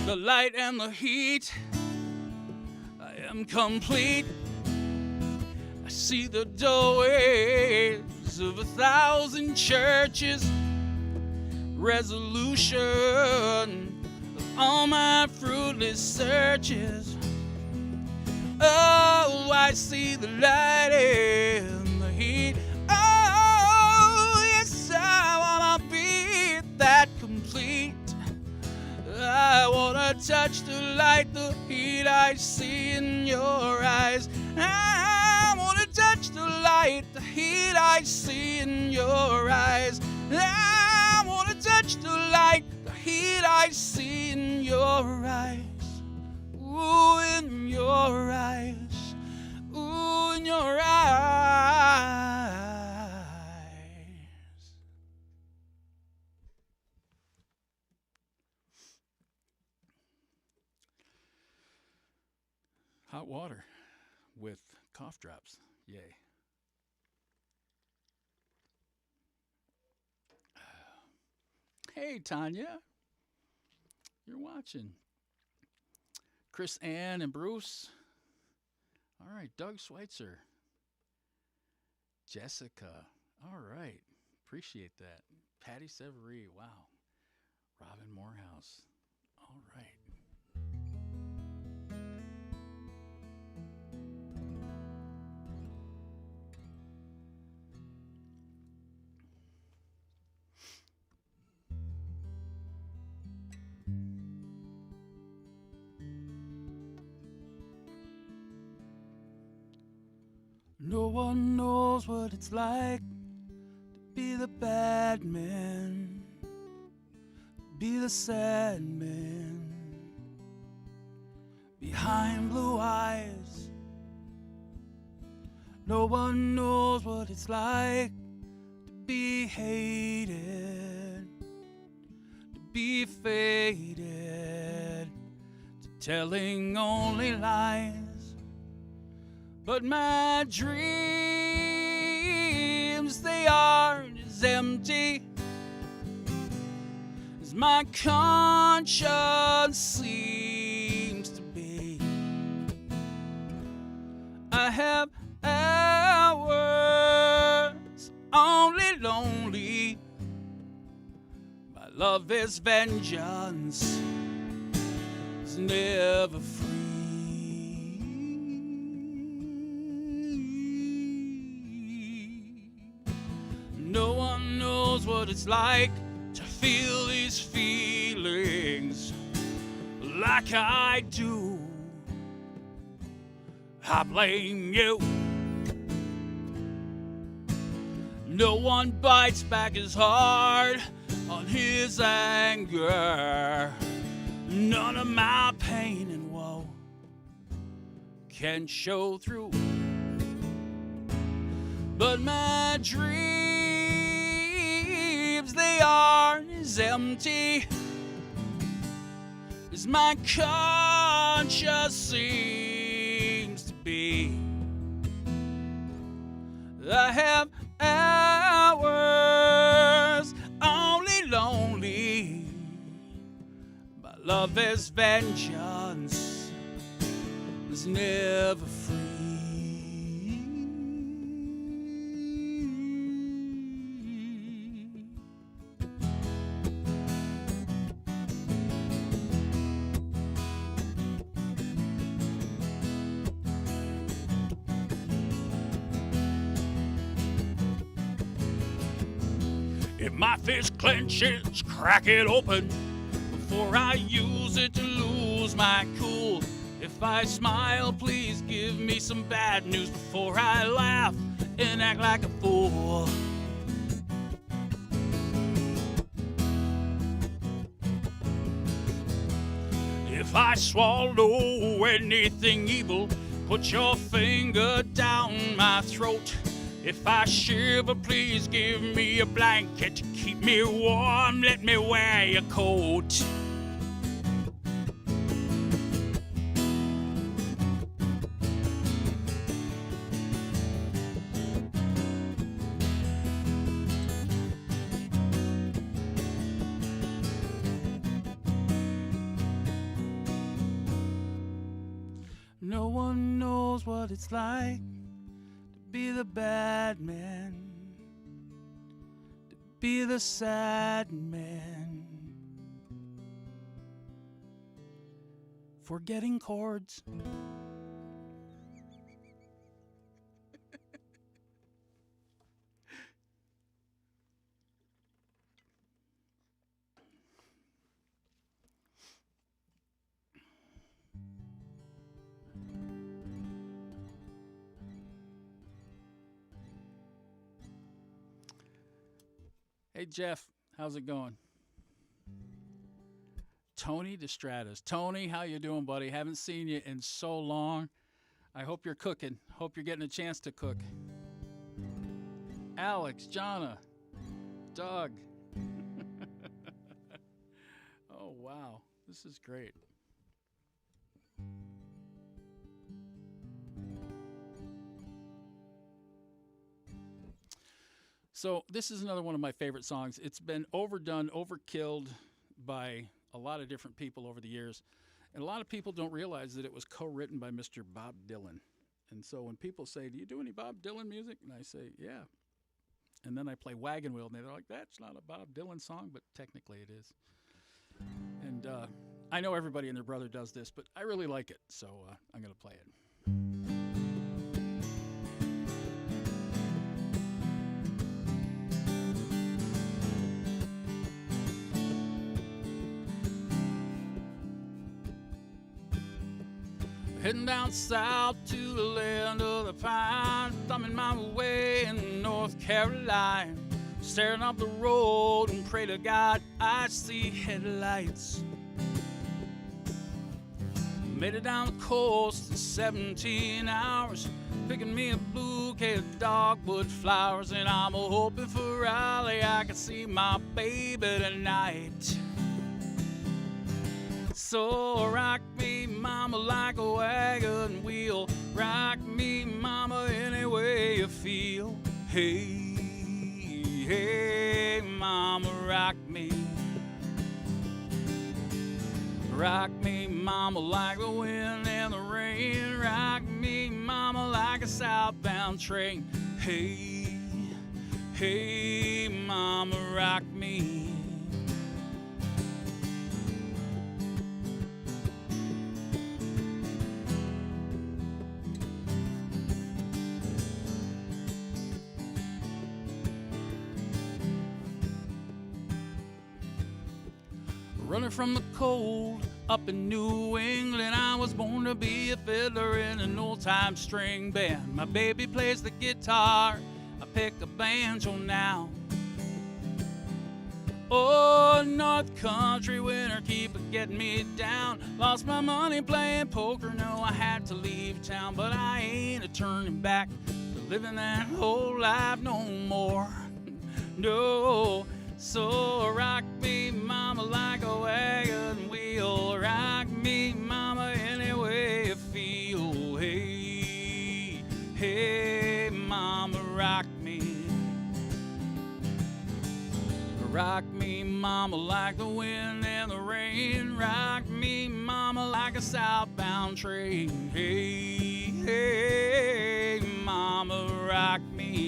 the light and the heat, I am complete. I see the doorways of 1,000 churches, resolution of all my fruitless searches. Oh, I see the light and the heat. Oh, yes, I wanna be that complete. I wanna touch the light, the heat I see in your eyes. I wanna touch the light, the heat I see in your eyes. I wanna touch the light, the heat I see in your eyes. Ooh, in your eyes. Ooh, in your eyes. Hot water with cough drops. Yay. Hey, Tanya. You're watching. Chris Ann and Bruce. All right, Doug Schweitzer. Jessica. All right. Appreciate that. Patty Severie. Wow. Robin Morehouse. All right. No one knows what it's like to be the bad man, be the sad man, behind blue eyes. No one knows what it's like to be hated, to be faded, to telling only lies. But my dreams, they aren't as empty as my conscience seems to be. I have hours only lonely. My love is vengeance, is never free. No one knows what it's like to feel these feelings like I do. I blame you. No one bites back as hard on his anger. None of my pain and woe can show through. But my dreams, they are as empty as my conscience seems to be. I have hours only lonely. My love is vengeance, is never free. If my fist clenches, crack it open before I use it to lose my cool. If I smile, please give me some bad news before I laugh and act like a fool. If I swallow anything evil, put your finger down my throat. If I shiver, please give me a blanket to keep me warm. Let me wear your coat. No one knows what it's like to be the bad man, to be the sad man, forgetting chords. Hey, Jeff, how's it going? Tony DeStratus. Tony, how you doing, buddy? Haven't seen you in so long. I hope you're cooking. Hope you're getting a chance to cook. Alex, Jonna, Doug. Oh, wow. This is great. So this is another one of my favorite songs. It's been overdone, overkilled by a lot of different people over the years. And a lot of people don't realize that it was co-written by Mr. Bob Dylan. And so when people say, do you do any Bob Dylan music? And I say, yeah. And then I play Wagon Wheel, and they're like, that's not a Bob Dylan song, but technically it is. And I know everybody and their brother does this, but I really like it, so I'm going to play it. Heading down south to the land of the pine, thumbing my way in North Carolina, staring up the road and pray to God I see headlights. Made it down the coast in 17 hours, picking me a bouquet of dogwood flowers, and I'm hoping for Raleigh I can see my baby tonight. So rock me, mama, like a wagon wheel. Rock me, mama, any way you feel. Hey, hey, mama, rock me. Rock me, mama, like the wind and the rain. Rock me, mama, like a southbound train. Hey, hey, mama, rock me. Running from the cold up in New England, I was born to be a fiddler in an old-time string band. My baby plays the guitar, I pick a banjo now. Oh, North Country winter keep getting me down. Lost my money playing poker, no, I had to leave town. But I ain't a-turning back to living that whole life no more. No. So rock me, mama, like a wagon wheel. Rock me, mama, any way you feel. Hey, hey, mama, rock me. Rock me, mama, like the wind and the rain. Rock me, mama, like a southbound train. Hey, hey, mama, rock me.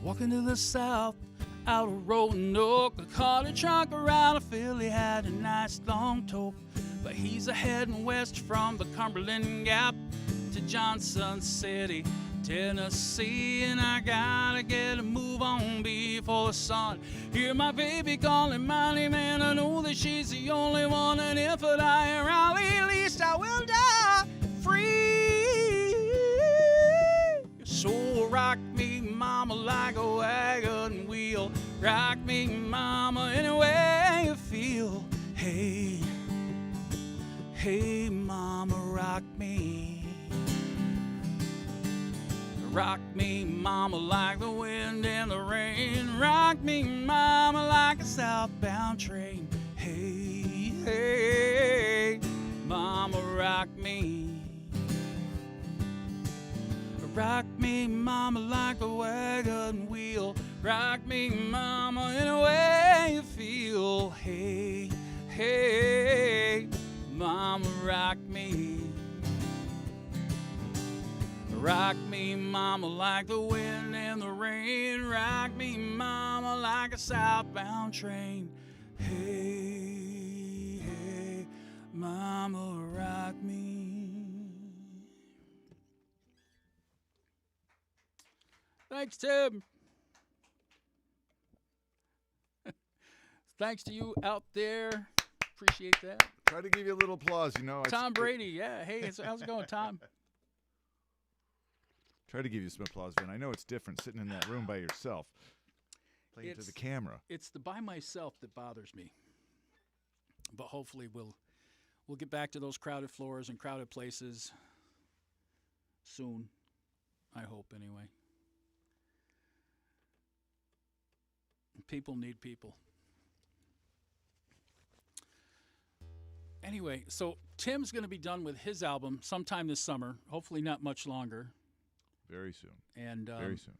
Walking to the south, out of Roanoke, I caught a truck around a Philly, had a nice long toke. But he's a heading west from the Cumberland Gap to Johnson City, Tennessee, and I gotta get a move on before the sun. Hear my baby calling my name, and I know that she's the only one, and if I die early, at least I will die free. So rock me, mama, like a wagon wheel. Rock me, mama, any way you feel. Hey, hey, mama, rock me. Rock me, mama, like the wind and the rain. Rock me, mama, like a southbound train. Hey, hey, mama, rock me. Rock me, mama, like a wagon wheel. Rock me, mama, any way you feel. Hey, hey, mama, rock me. Rock me, mama, like the wind and the rain. Rock me, mama, like a southbound train. Hey, hey, mama, rock me. Thanks, Tim. Thanks to you out there. Appreciate that. Try to give you a little applause, you know. Tom Brady, yeah. Hey, how's it going, Tom? Try to give you some applause, Vin. I know it's different sitting in that room by yourself, playing to the camera. It's the by myself that bothers me. But hopefully we'll get back to those crowded floors and crowded places soon. I hope, anyway. People need people. Anyway, so Tim's going to be done with his album sometime this summer. Hopefully not much longer. Very soon. And very soon.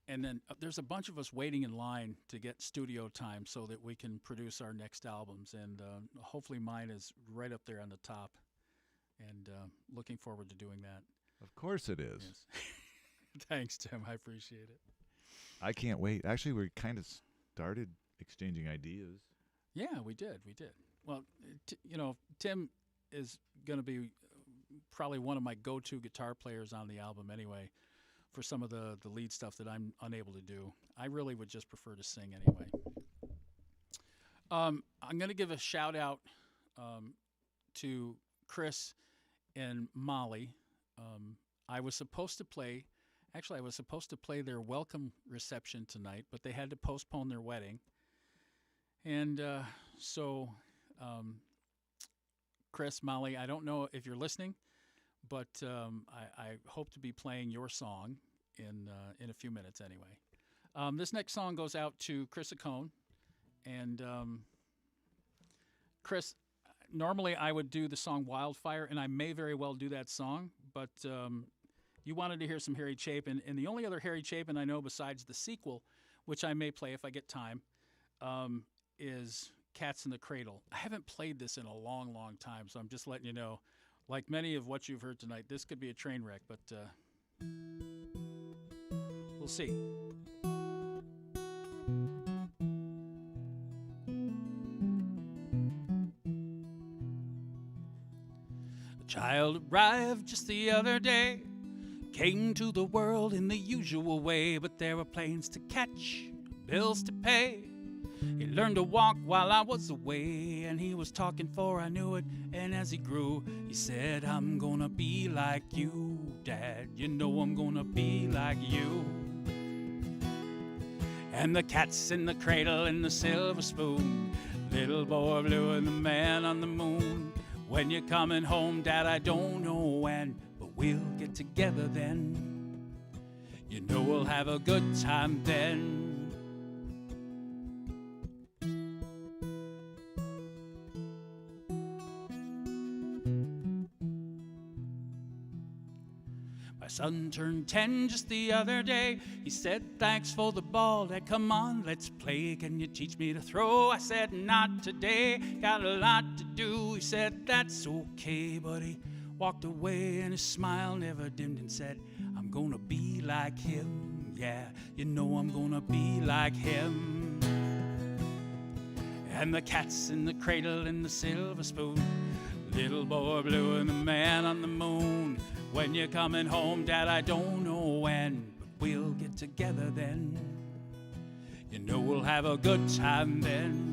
And then there's a bunch of us waiting in line to get studio time so that we can produce our next albums. And hopefully mine is right up there on the top. And looking forward to doing that. Of course it is. Yes. Thanks, Tim. I appreciate it. I can't wait. Actually, we kind of started exchanging ideas. Yeah, we did. Well, Tim is going to be probably one of my go-to guitar players on the album anyway for some of the lead stuff that I'm unable to do. I really would just prefer to sing anyway. I'm going to give a shout-out to Chris and Molly. I was supposed to play their welcome reception tonight, but they had to postpone their wedding. And so Chris, Molly, I don't know if you're listening, but I hope to be playing your song in a few minutes anyway. This next song goes out to Chris Acone. And Chris, normally I would do the song Wildfire, and I may very well do that song, but you wanted to hear some Harry Chapin, and the only other Harry Chapin I know besides the sequel, which I may play if I get time, is Cats in the Cradle. I haven't played this in a long, long time, so I'm just letting you know. Like many of what you've heard tonight, this could be a train wreck, but we'll see. A child arrived just the other day, came to the world in the usual way, but there were planes to catch, bills to pay. He learned to walk while I was away, and he was talking for I knew it, and as he grew, he said, I'm gonna be like you, Dad, you know I'm gonna be like you. And the cat's in the cradle and the silver spoon, little boy blue and the man on the moon. When you're coming home, Dad, I don't know when, but we'll get together then. You know we'll have a good time then. My son turned 10 just the other day. He said, thanks for the ball, Dad, come on, let's play. Can you teach me to throw? I said, not today, got a lot to do. He said, that's okay, but he walked away and his smile never dimmed and said, I'm gonna be like him, yeah, you know I'm gonna be like him. And the cat's in the cradle and the silver spoon, little boy blue and the man on the moon. When you're coming home, Dad, I don't know when, but we'll get together then. You know we'll have a good time then.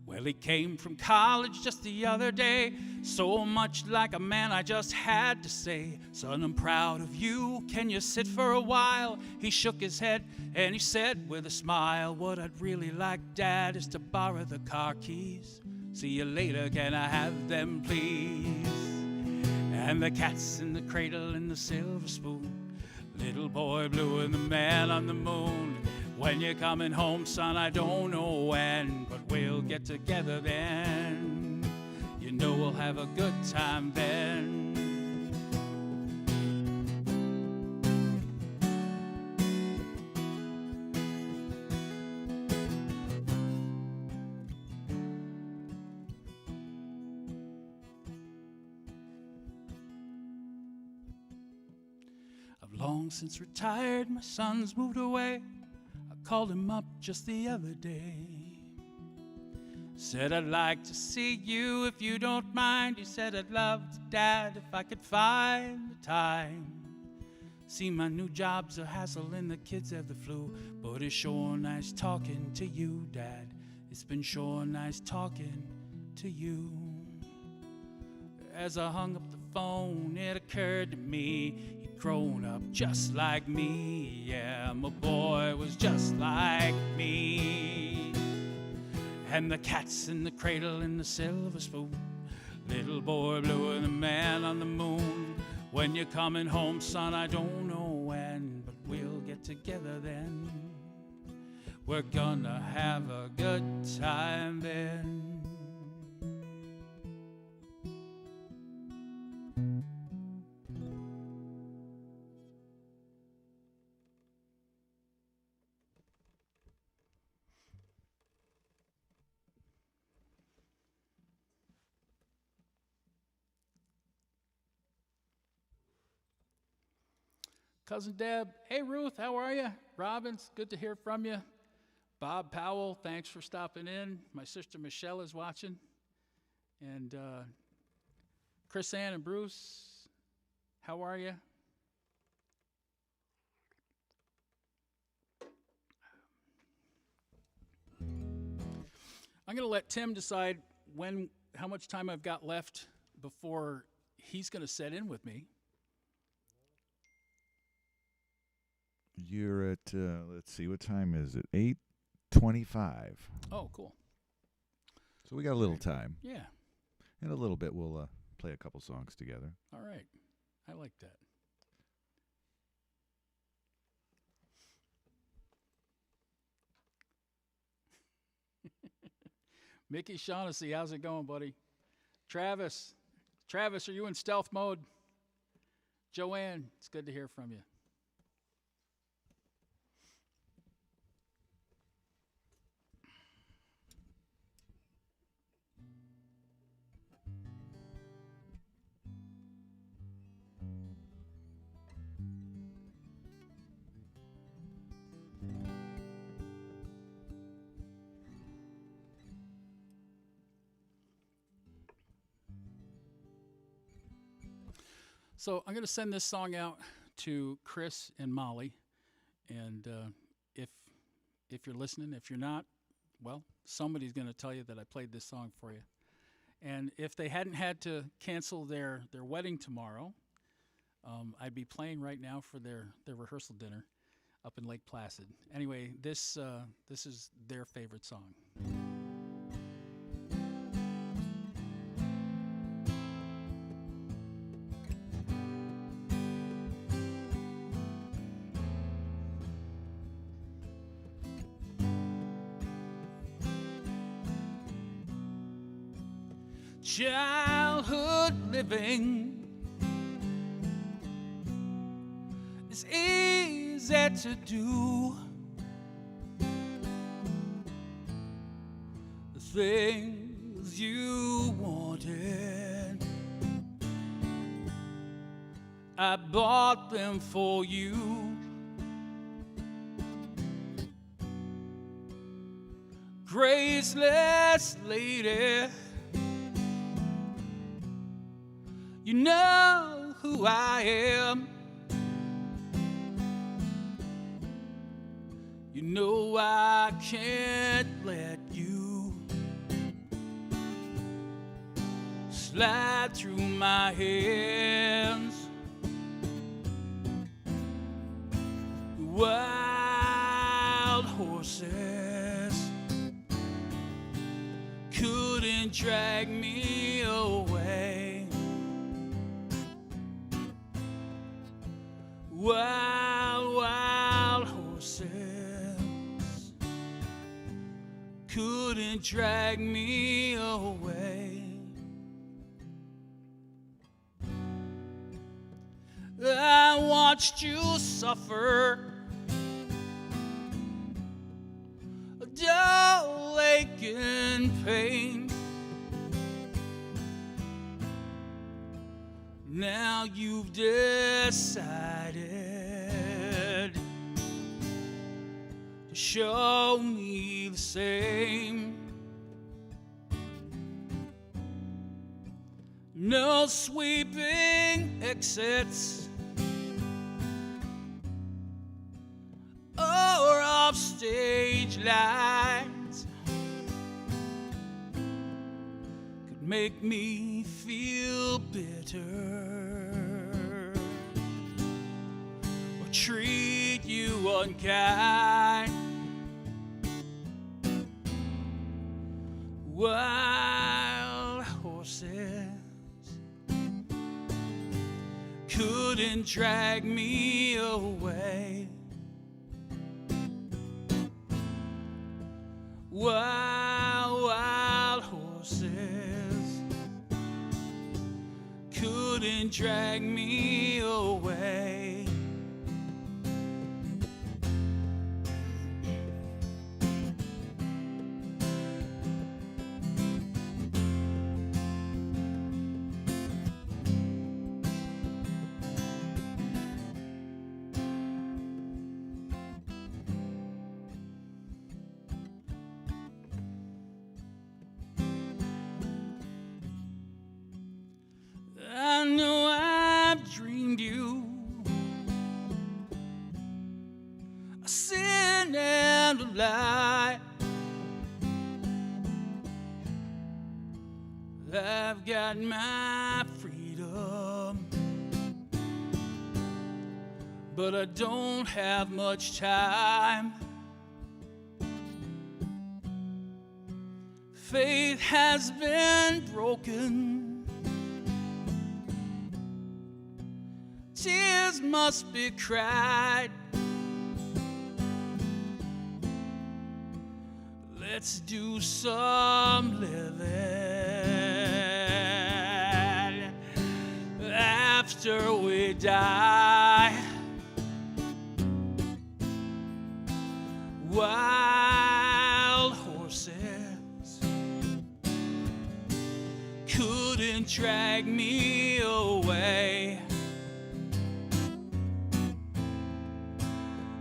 Well, he came from college just the other day, so much like a man I just had to say, son, I'm proud of you, can you sit for a while? He shook his head and he said with a smile, what I'd really like, Dad, is to borrow the car keys. See you later, can I have them, please? And the cat's in the cradle and the silver spoon, little boy blue and the man on the moon. When you're coming home, son, I don't know when, but we'll get together then. You know we'll have a good time then. I've long since retired, my son's moved away. Called him up just the other day. Said I'd like to see you if you don't mind. He said I'd love to, Dad, if I could find the time. See, my new job's a hassle and the kids have the flu, but it's sure nice talking to you, Dad. It's been sure nice talking to you. As I hung up the phone, it occurred to me grown up just like me, yeah, my boy was just like me. And the cat's in the cradle and the silver spoon, little boy blue and the man on the moon. When you're coming home, son, I don't know when, but we'll get together then. We're gonna have a good time then. Cousin Deb, hey Ruth, how are you? Robbins, good to hear from you. Bob Powell, thanks for stopping in. My sister Michelle is watching. And Chris Ann and Bruce, how are you? I'm going to let Tim decide how much time I've got left before he's going to set in with me. You're at, let's see, what time is it? 8:25. Oh, cool. So we got a little time. Yeah. In a little bit, we'll play a couple songs together. All right. I like that. Mickey Shaughnessy, how's it going, buddy? Travis, are you in stealth mode? Joanne, it's good to hear from you. So I'm going to send this song out to Chris and Molly, and if you're listening, if you're not, well, somebody's going to tell you that I played this song for you. And if they hadn't had to cancel their wedding tomorrow, I'd be playing right now for their rehearsal dinner up in Lake Placid. Anyway, this is their favorite song. Childhood living is easy to do. The things you wanted, I bought them for you. Graceless lady, you know who I am. You know I can't let you slide through my hands. Wild horses couldn't drag me away. Wild, wild horses couldn't drag me away. I watched you suffer, a dull aching pain. Now you've decided to show me the same. No sweeping exits or offstage lines could make me feel bitter or treat you unkind. Wild horses couldn't drag me away. Wild, wild horses couldn't drag me away. I know I've dreamed you a sin and a lie. I've got my freedom, but I don't have much time. Faith has been broken. Tears must be cried. Let's do some living after we die. Wild horses couldn't drag me away.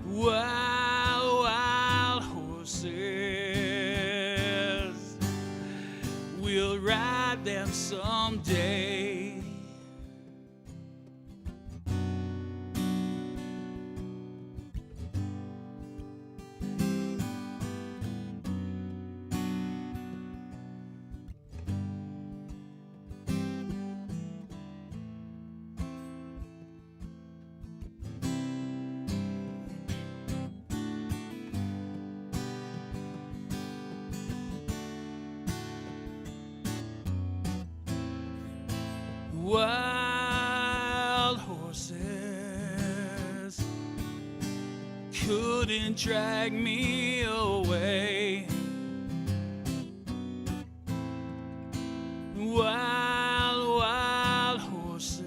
Wild horses, we'll ride them someday. Wild horses couldn't drag me away. Wild horses,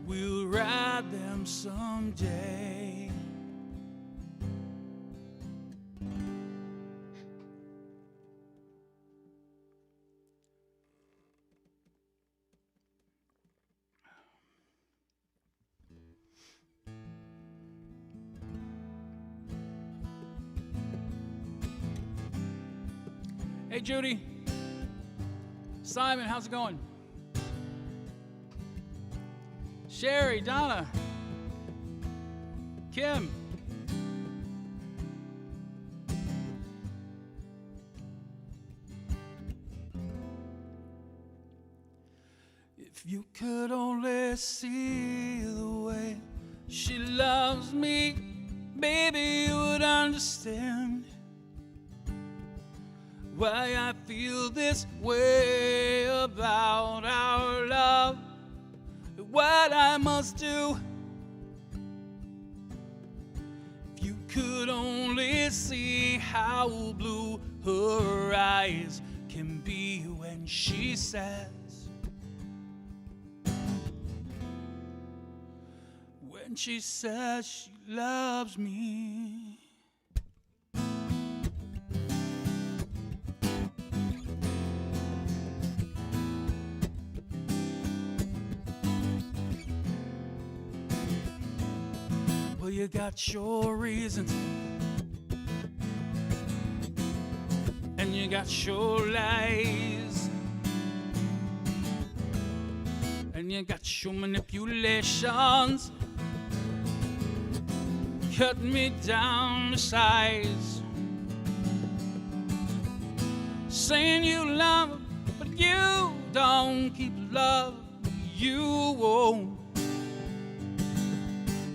we'll ride them someday. Hey, Judy. Simon, how's it going? Sherry, Donna, Kim. If you could only see the way she loves me, baby, you would understand why I feel this way about our love, what I must do. If you could only see how blue her eyes can be when she says, she loves me. Well, you got your reasons, and you got your lies, and you got your manipulations, cut me down to size, saying you love, but you don't keep love, you won't.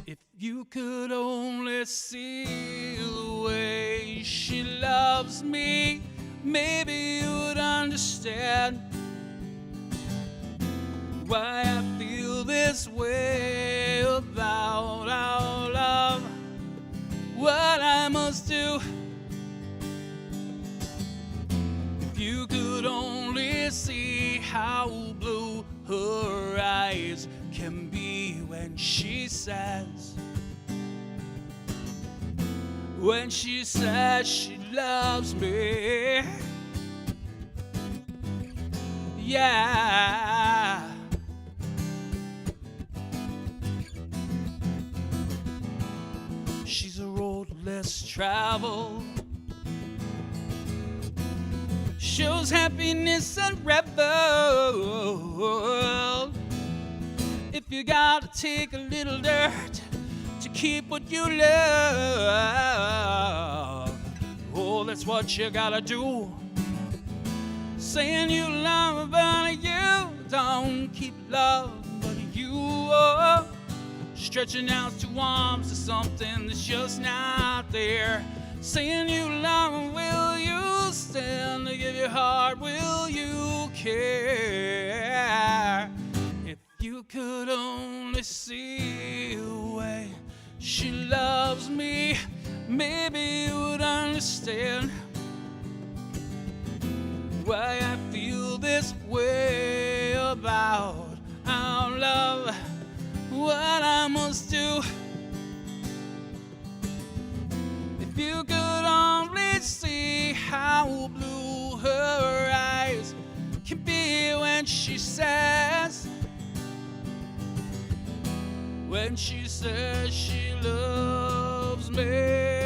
If you could only see the way she loves me, maybe you would understand why I feel this way about our love, what I must do. If you could only see how blue her eyes can be when she says she loves me. Yeah. She's a road less traveled, shows happiness unraveled. If you gotta take a little dirt to keep what you love, oh, that's what you gotta do. Saying you love, but you don't keep love, but you Oh, stretching out two arms to something that's just not there. Saying you love me, will you stand to give your heart, will you care? If you could only see the way she loves me, maybe you would understand why I feel this way about our love, what I must do. If you could only see how blue her eyes can be when she says she loves me.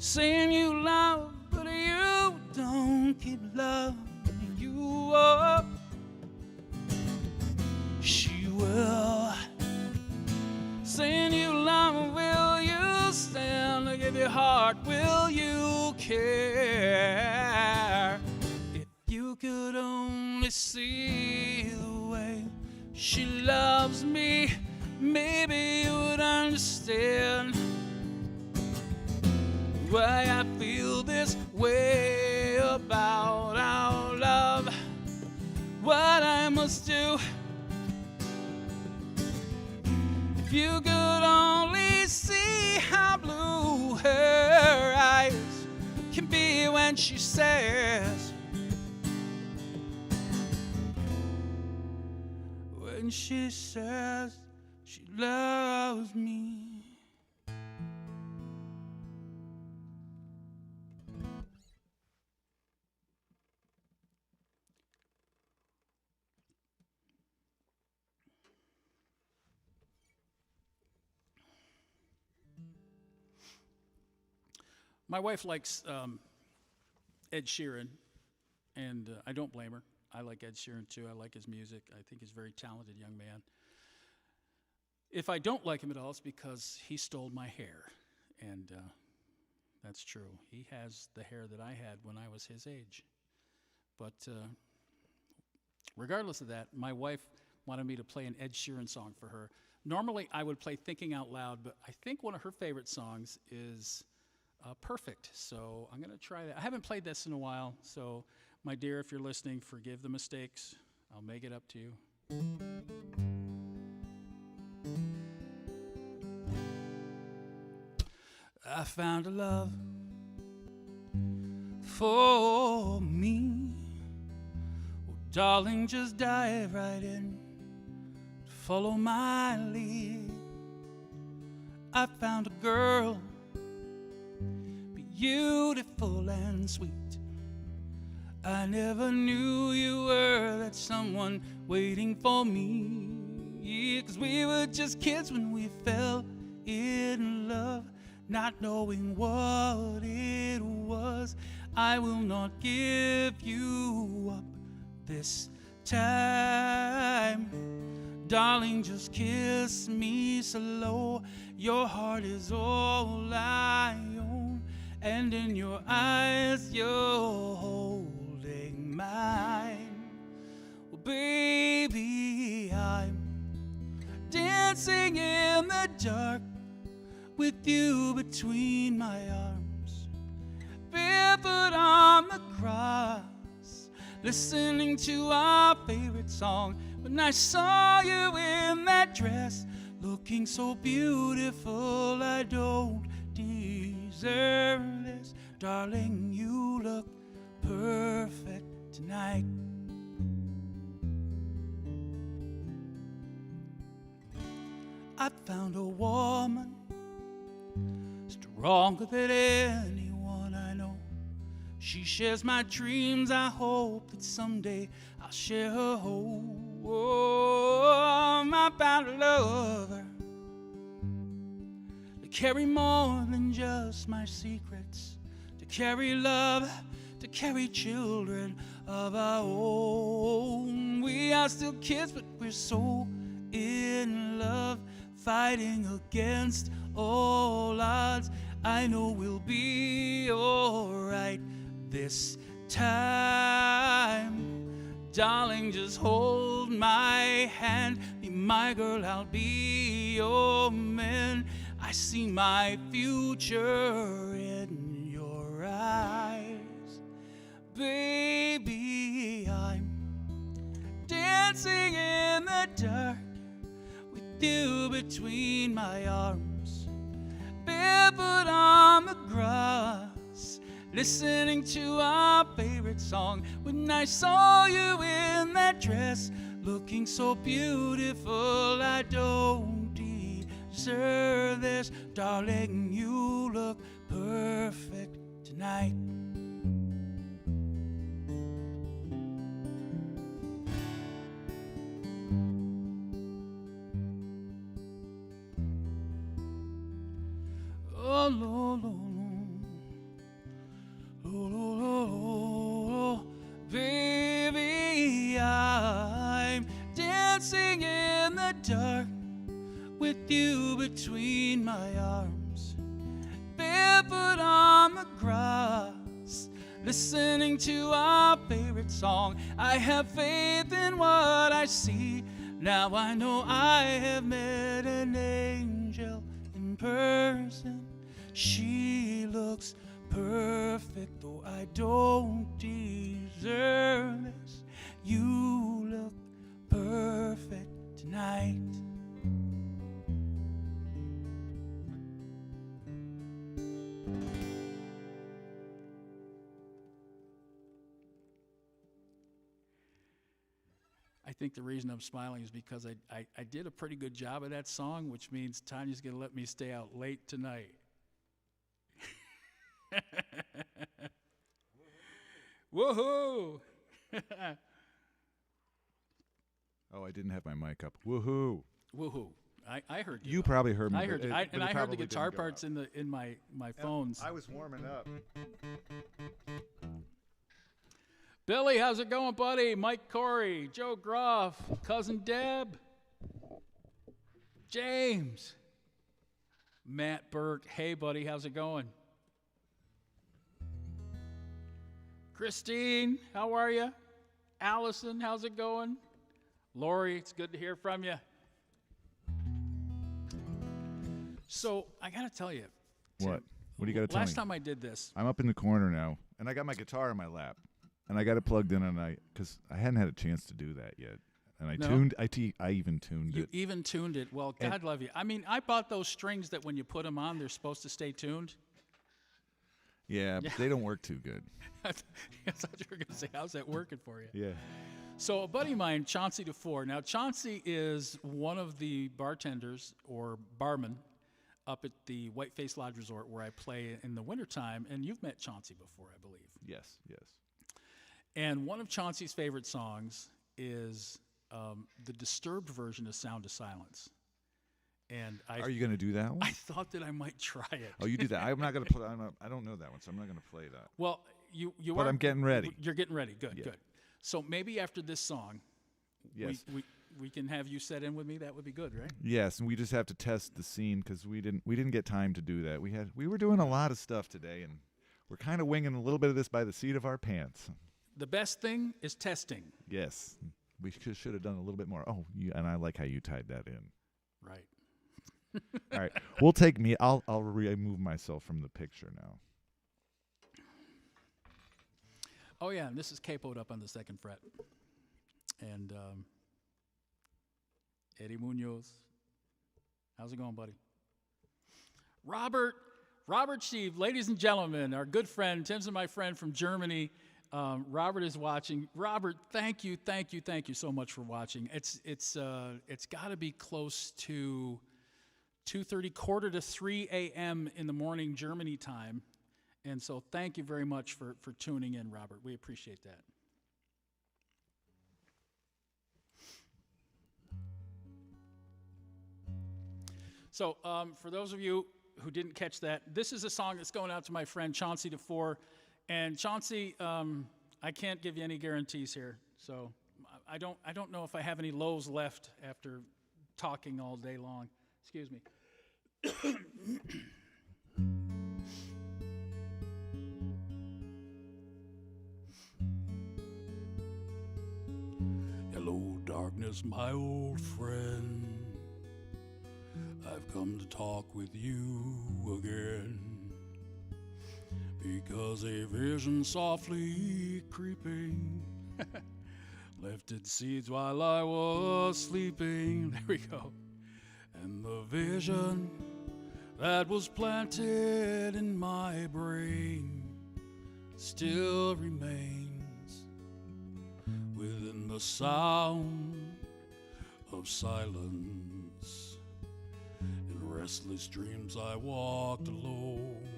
Saying you love, but you don't keep loving you up. She will. Saying you love, will you stand to give your heart, will you care? If you could only see the way she loves me, maybe you would understand why I feel this way about our love, what I must do. If you could only see how blue her eyes can be when she says she loves me. My wife likes Ed Sheeran, and I don't blame her. I like Ed Sheeran too. I like his music. I think he's a very talented young man. If I don't like him at all, it's because he stole my hair, and that's true. He has the hair that I had when I was his age. But regardless of that, my wife wanted me to play an Ed Sheeran song for her. Normally, I would play Thinking Out Loud, but I think one of her favorite songs is Perfect. So I'm going to try that. I haven't played this in a while, so my dear, if you're listening, forgive the mistakes. I'll make it up to you. I found a love for me. Oh, darling, just dive right in. Follow my lead. I found a girl, beautiful and sweet. I never knew you were that someone waiting for me. 'Cause we were just kids when we fell in love, not knowing what it was. I will not give you up this time. Darling, just kiss me slow. Your heart is all I own, and in your eyes you're holding mine. Well, baby, I'm dancing in the dark with you between my arms, barefoot on the grass, listening to our favorite song. When I saw you in that dress, looking so beautiful, I don't deserve this. Darling, you look perfect tonight. I found a woman stronger than anyone I know. She shares my dreams. I hope that someday I'll share her hope. Oh, I found a lover to carry more than just my secrets, to carry love, to carry children of our own. We are still kids, but we're so in love, fighting against all odds. I know we'll be alright this time. Darling, just hold my hand. Be my girl, I'll be your man. I see my future in your eyes. Baby, I'm dancing in the dark with you between my arms, barefoot on the grass, listening to our favorite song. When I saw you in that dress, looking so beautiful, I don't deserve this. Darling, you look perfect tonight. Oh, lo, lo, lo, lo, lo, lo. Baby, I'm dancing in the dark with you between my arms, barefoot on the grass, listening to our favorite song. I have faith in what I see. Now I know I have met an angel in person. She looks perfect, though I don't deserve this. You look perfect tonight. I think the reason I'm smiling is because I did a pretty good job of that song, which means Tanya's going to let me stay out late tonight. Woohoo! Oh, I didn't have my mic up. Woohoo! Woohoo! I heard you. You probably heard me. I heard you. but And it I heard the probably guitar didn't go parts up. in my phones. I was warming up. Billy, how's it going, buddy? Mike Corey, Joe Groff, cousin Deb, James, Matt Burke. Hey, buddy, how's it going? Christine, how are you? Allison, how's it going? Lori, it's good to hear from you. So I got to tell you. What? What do you got to tell me? Last time I did this. I'm up in the corner now, and I got my guitar in my lap, and I got it plugged in, and because I hadn't had a chance to do that yet, and I even tuned You it. even tuned it. Well, God love you. I mean, I bought those strings that when you put them on, they're supposed to stay tuned. Yeah, but they don't work too good. I thought you were going to say, how's that working for you? Yeah. So a buddy of mine, Chauncey DeFore. Now, Chauncey is one of the bartenders or barmen up at the Whiteface Lodge Resort where I play in the wintertime, and you've met Chauncey before, I believe. Yes, yes. And one of Chauncey's favorite songs is the Disturbed version of Sound of Silence. And Are you going to do that one? I thought that I might try it. Oh, you do that. I'm not going to put. I don't know that one, so I'm not going to play that. Well, you But are. I'm getting ready. You're getting ready. Good, Yeah. good. So maybe after this song, Yes. we can have you set in with me. That would be good, right? Yes, and we just have to test the scene because we didn't get time to do that. We were doing a lot of stuff today, and we're kind of winging a little bit of this by the seat of our pants. The best thing is testing. Yes, we should have done a little bit more. Oh, and I like how you tied that in. Right. All right, we'll take me. I'll remove myself from the picture now. Oh yeah, and this is capoed up on the second fret. And Eddie Munoz, how's it going, buddy? Robert Steve, ladies and gentlemen, our good friend, Tim's my friend from Germany. Robert is watching. Robert, thank you so much for watching. It's got to be close to 2:30, quarter to 3 a.m. in the morning Germany time. And so thank you very much for tuning in, Robert. We appreciate that. So for those of you who didn't catch that, this is a song that's going out to my friend Chauncey DeFore. And Chauncey, I can't give you any guarantees here. So I don't know if I have any lows left after talking all day long. Excuse me. Hello, darkness, my old friend. I've come to talk with you again, because a vision softly creeping left its seeds while I was sleeping. There we go. And the vision that was planted in my brain still remains within the sound of silence. In restless dreams I walked alone,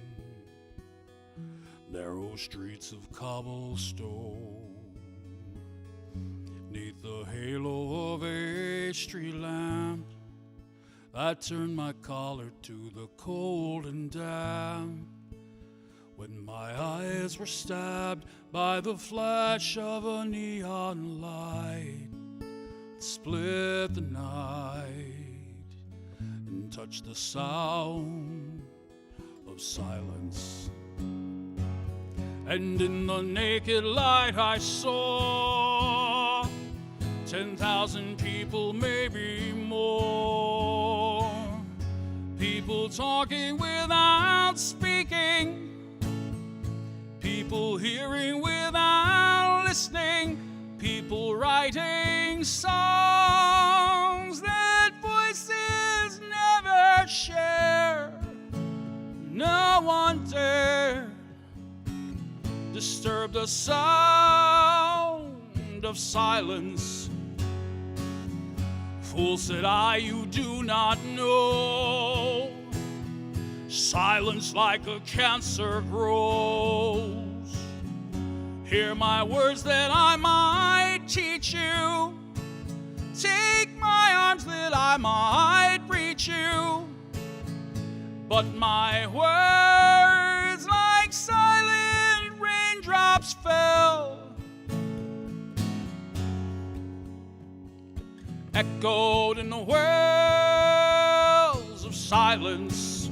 narrow streets of cobblestone, neath the halo of a street lamp. I turned my collar to the cold and damp, when my eyes were stabbed by the flash of a neon light that split the night and touched the sound of silence. And in the naked light I saw 10,000 people, maybe more. People talking without speaking. People hearing without listening. People writing songs that voices never share. No one dare disturb the sound of silence. Fool, said I, you do not know. Silence like a cancer grows. Hear my words that I might teach you. Take my arms that I might reach you. But my words like silent raindrops fell, echoed in the wells of silence,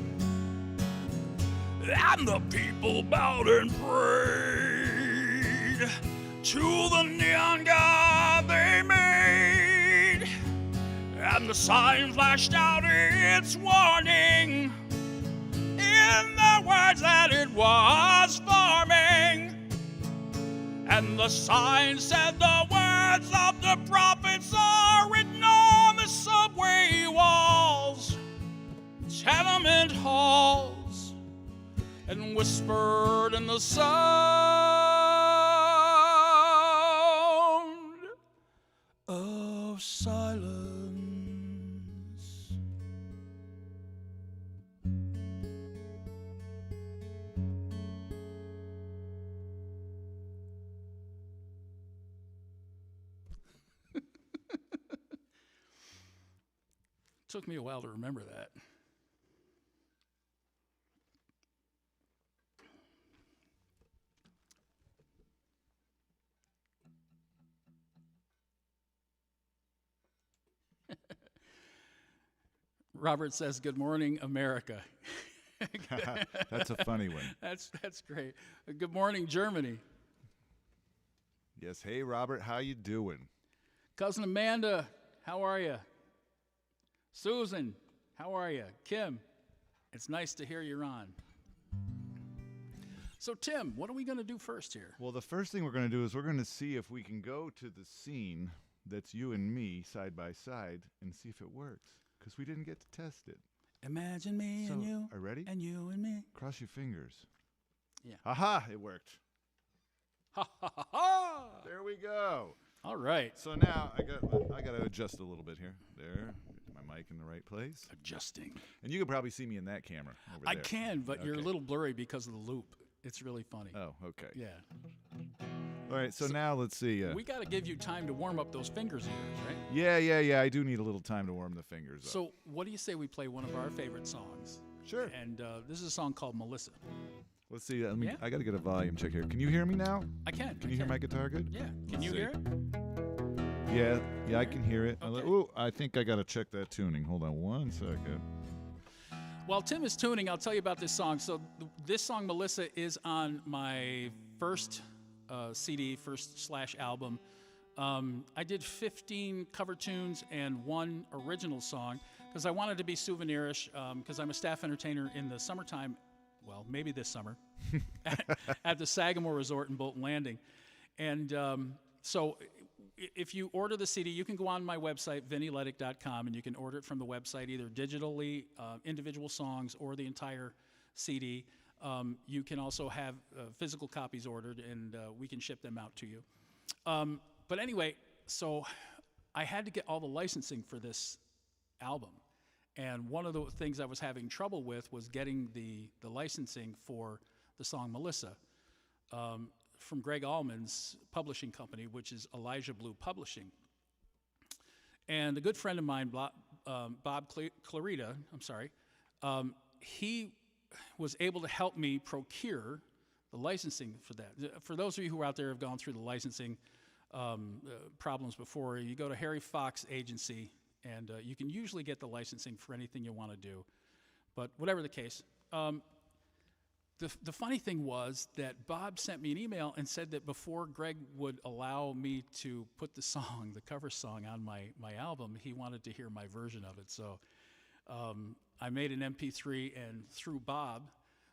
and the people bowed and prayed to the neon god they made, and the sign flashed out its warning in the words that it was forming. And the sign said the words of the prophets are written on the subway walls, tenement halls, and whispered in the sound of silence. Took me a while to remember that. Robert says, "Good morning, America." That's a funny one. That's great. Good morning, Germany. Yes. Hey, Robert, how you doing? Cousin Amanda, how are you? Susan, how are you? Kim, it's nice to hear you're on. So, Tim, what are we going to do first here? Well, the first thing we're going to do is we're going to see if we can go to the scene that's you and me side by side and see if it works, because we didn't get to test it. Imagine me and you. Are you ready? And you and me. Cross your fingers. Yeah. Aha, it worked. Ha ha ha ha! There we go. All right. So now I got to adjust a little bit here. There. My mic in the right place. Adjusting. And you can probably see me in that camera over I there. can, but you're a Okay. little blurry because of the loop. It's really funny. Oh, okay. Yeah. All right, so now let's see. We got to give you time to warm up those fingers of yours, right? Yeah. I do need a little time to warm the fingers up. So what do you say we play one of our favorite songs? Sure. And this is a song called Melissa. Let's see. Yeah. I got to get a volume check here. Can you hear me now? I can. Can you hear my guitar good? Yeah. Can Let's you see. hear it? Yeah, I can hear it. Okay. Ooh, I think I got to check that tuning. Hold on one second. While Tim is tuning, I'll tell you about this song. So this song, Melissa, is on my first CD, /album. I did 15 cover tunes and 1 original song because I wanted to be souvenirs because I'm a staff entertainer in the summertime, well, maybe this summer, at the Sagamore Resort in Bolton Landing. And so if you order the CD, you can go on my website, VinnieLeddick.com, and you can order it from the website, either digitally, individual songs, or the entire CD. You can also have physical copies ordered, and we can ship them out to you. But anyway, so I had to get all the licensing for this album. And one of the things I was having trouble with was getting the licensing for the song Melissa from Greg Allman's publishing company, which is Elijah Blue Publishing. And a good friend of mine, Bob Clarita, he was able to help me procure the licensing for that. For those of you who are out there who have gone through the licensing problems before, you go to Harry Fox Agency, and you can usually get the licensing for anything you want to do. But whatever the case, the funny thing was that Bob sent me an email and said that before Greg would allow me to put the song, the cover song, on my album, he wanted to hear my version of it. So I made an MP3, and through Bob,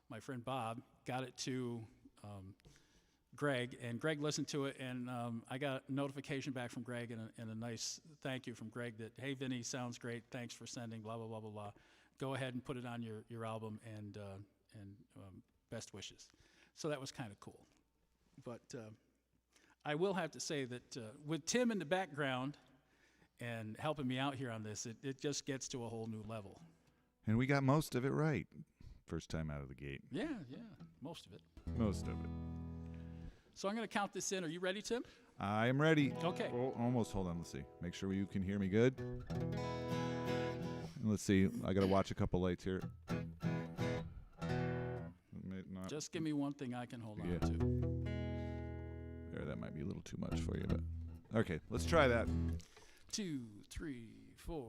my friend Bob, got it to Greg, and Greg listened to it, and I got a notification back from Greg and a nice thank you from Greg that, hey, Vinnie, sounds great, thanks for sending, blah, blah, blah, blah, blah. Go ahead and put it on your album, and best wishes. So that was kind of cool. But I will have to say that with Tim in the background and helping me out here on this, it just gets to a whole new level. And we got most of it right. First time out of the gate. Yeah, most of it. Most of it. So I'm going to count this in. Are you ready, Tim? I am ready. Okay. Oh, almost. Hold on. Let's see. Make sure you can hear me good. And let's see. I got to watch a couple lights here. Just give me one thing I can hold on to. to. There, that might be a little too much for you, but okay. Let's try that. 2, 3, 4.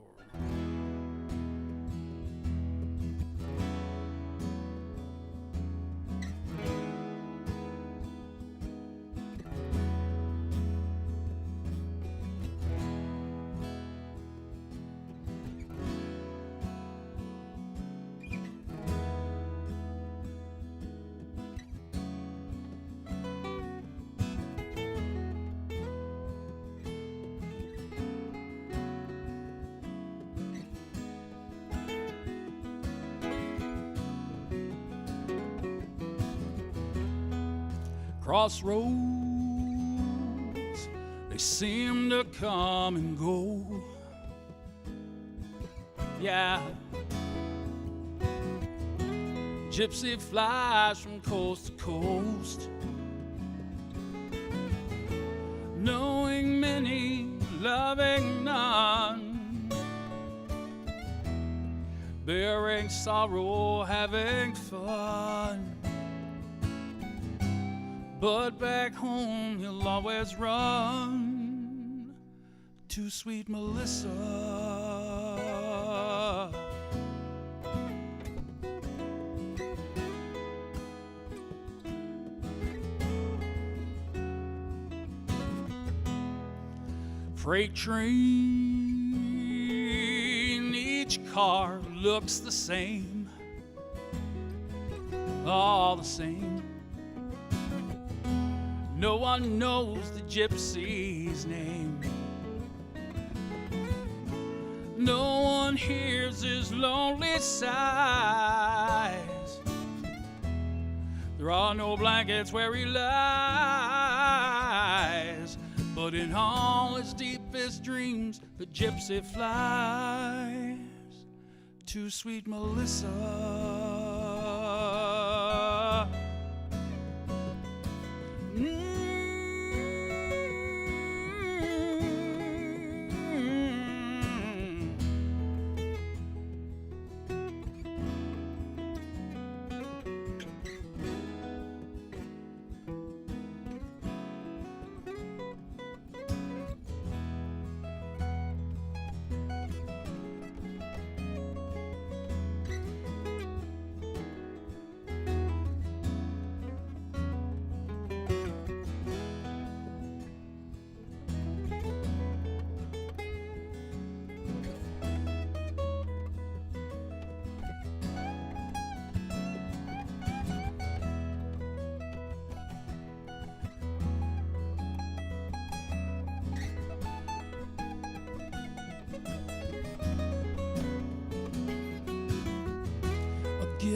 Crossroads, they seem to come and go. Yeah, gypsy flies from coast to coast, knowing many, loving none, bearing sorrow, having fun. But back home you'll always run to sweet Melissa. Freight train, each car looks the same, all the same. No one knows the gypsy's name. No one hears his lonely sighs. There are no blankets where he lies, but in all his deepest dreams, the gypsy flies to sweet Melissa.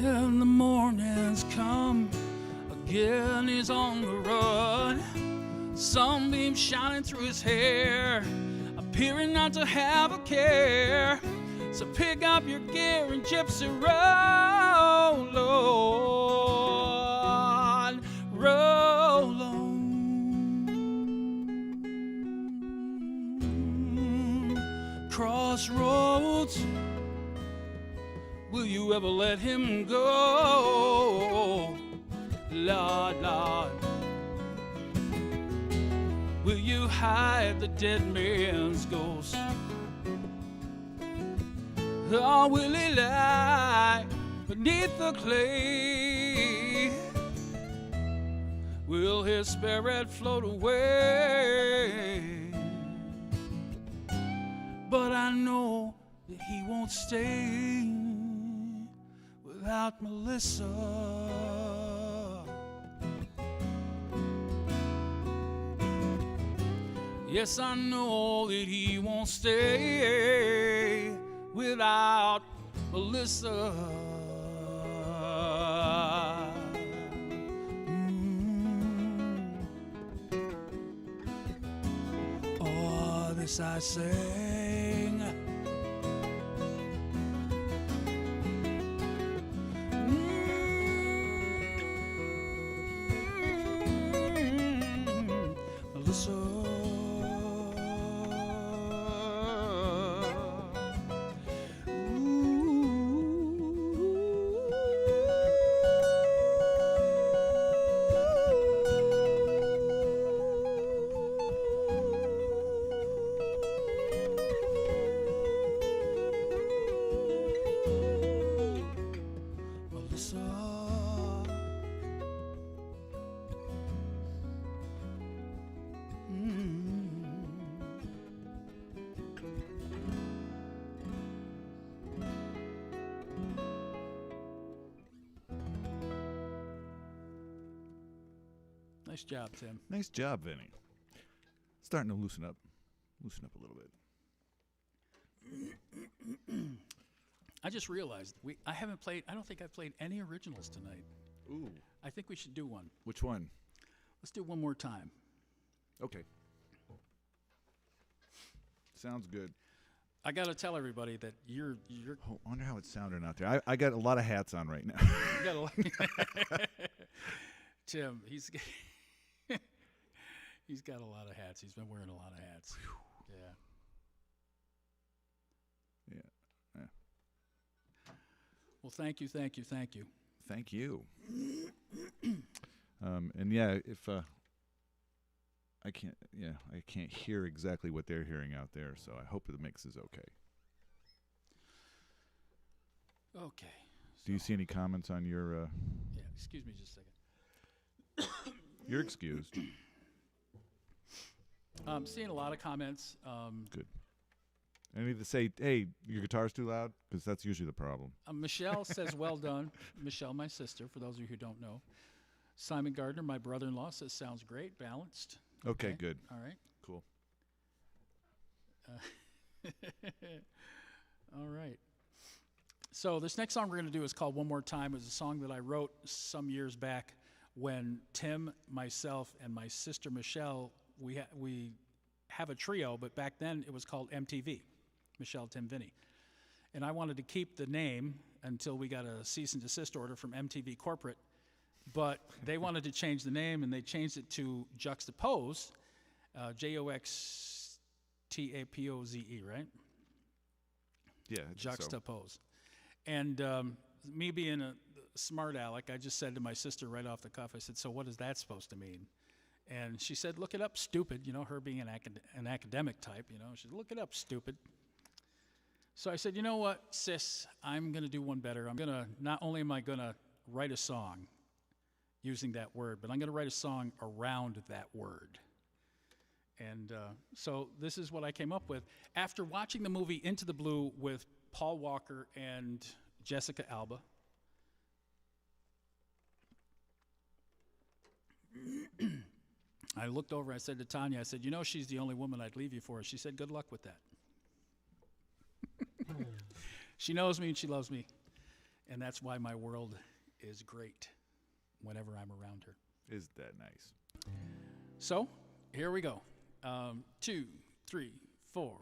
When the morning's come, again he's on the run. Sunbeam shining through his hair, appearing not to have a care. So pick up your gear and gypsy roll on, roll on. Crossroads, will you ever let him go? Lord, Lord, will you hide the dead man's ghost? Or will he lie beneath the clay? Will his spirit float away? But I know that he won't stay without Melissa. Yes, I know that he won't stay without Melissa. Oh, this I sing. Melissa. Nice job, Tim. Nice job, Vinny. Starting to loosen up a little bit. I just realized I don't think I've played any originals tonight. Ooh. I think we should do one. Which one? Let's do One More Time. Okay. Sounds good. I got to tell everybody that you're Oh, I wonder how it's sounding out there. I got a lot of hats on right now. you got Tim, he's got a lot of hats. He's been wearing a lot of hats. Yeah. Yeah. Well, thank you. Thank you. And yeah, if I can't hear exactly what they're hearing out there, so I hope the mix is okay. Okay. Do you see any comments on your? Yeah. Excuse me, just a second. You're excused. Seeing a lot of comments. Good. Any to say, hey, your guitar's too loud? Because that's usually the problem. Michelle says, well done. Michelle, my sister, for those of you who don't know. Simon Gardner, my brother-in-law, says, sounds great, balanced. Okay, good. All right. Cool. All right. So this next song we're going to do is called One More Time. It was a song that I wrote some years back when Tim, myself, and my sister Michelle, we have a trio, but back then it was called MTV, Michelle, Tim, Vinnie. And I wanted to keep the name until we got a cease and desist order from MTV Corporate, but they wanted to change the name, and they changed it to Juxtapoze, Joxtapoze, right? Yeah. Juxtapoze. And me being a smart aleck, I just said to my sister right off the cuff, I said, so what is that supposed to mean? And she said, look it up, stupid. You know, her being an academic type, you know. She said, look it up, stupid. So I said, you know what, sis, I'm going to do one better. Not only am I going to write a song using that word, but I'm going to write a song around that word. And so this is what I came up with. After watching the movie Into the Blue with Paul Walker and Jessica Alba, I looked over, I said to Tanya, I said, you know, she's the only woman I'd leave you for. She said, good luck with that. She knows me and she loves me. And that's why my world is great whenever I'm around her. Is that nice? So, here we go. 2, 3, 4.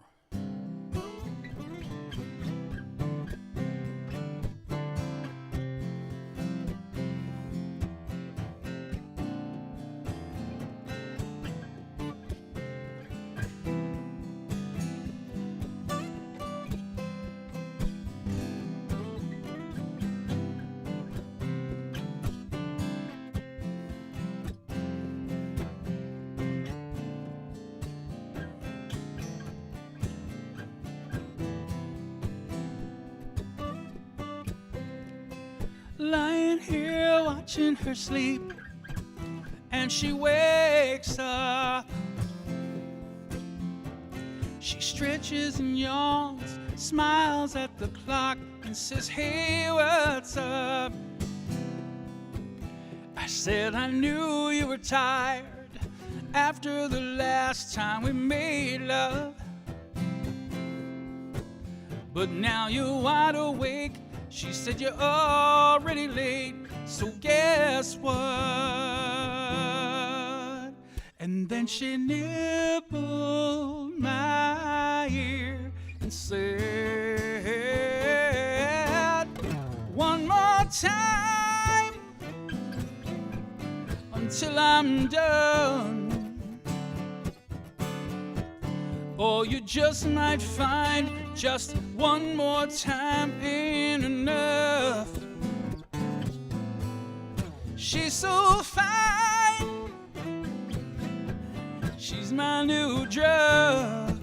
Lying here watching her sleep, and she wakes up. She stretches and yawns, smiles at the clock, and says, "Hey, what's up?" I said, "I knew you were tired after the last time we made love, but now you're wide awake." She said, "You're already late, so guess what?" And then she nibbled my ear and said, "One more time until I'm done, or you just might find just one more time ain't enough. She's so fine, she's my new drug,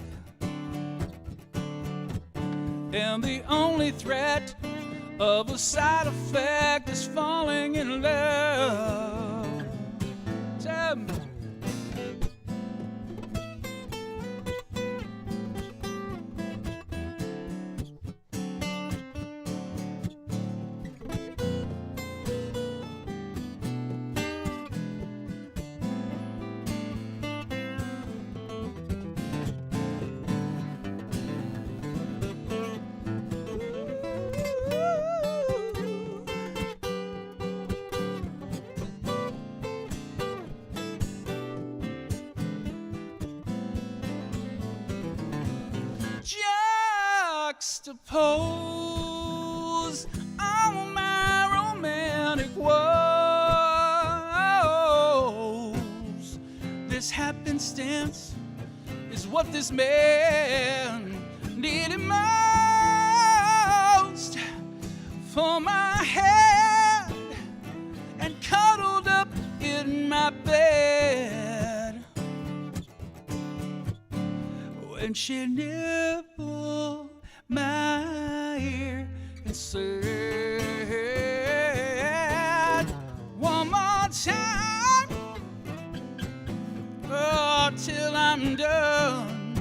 and the only threat of a side effect is falling in love." Tell me. Juxtapose all my romantic woes. This happenstance is what this man needed most. For my head and cuddled up in my bed, when she nibbled my ear and said, "One more time, oh, till I'm done,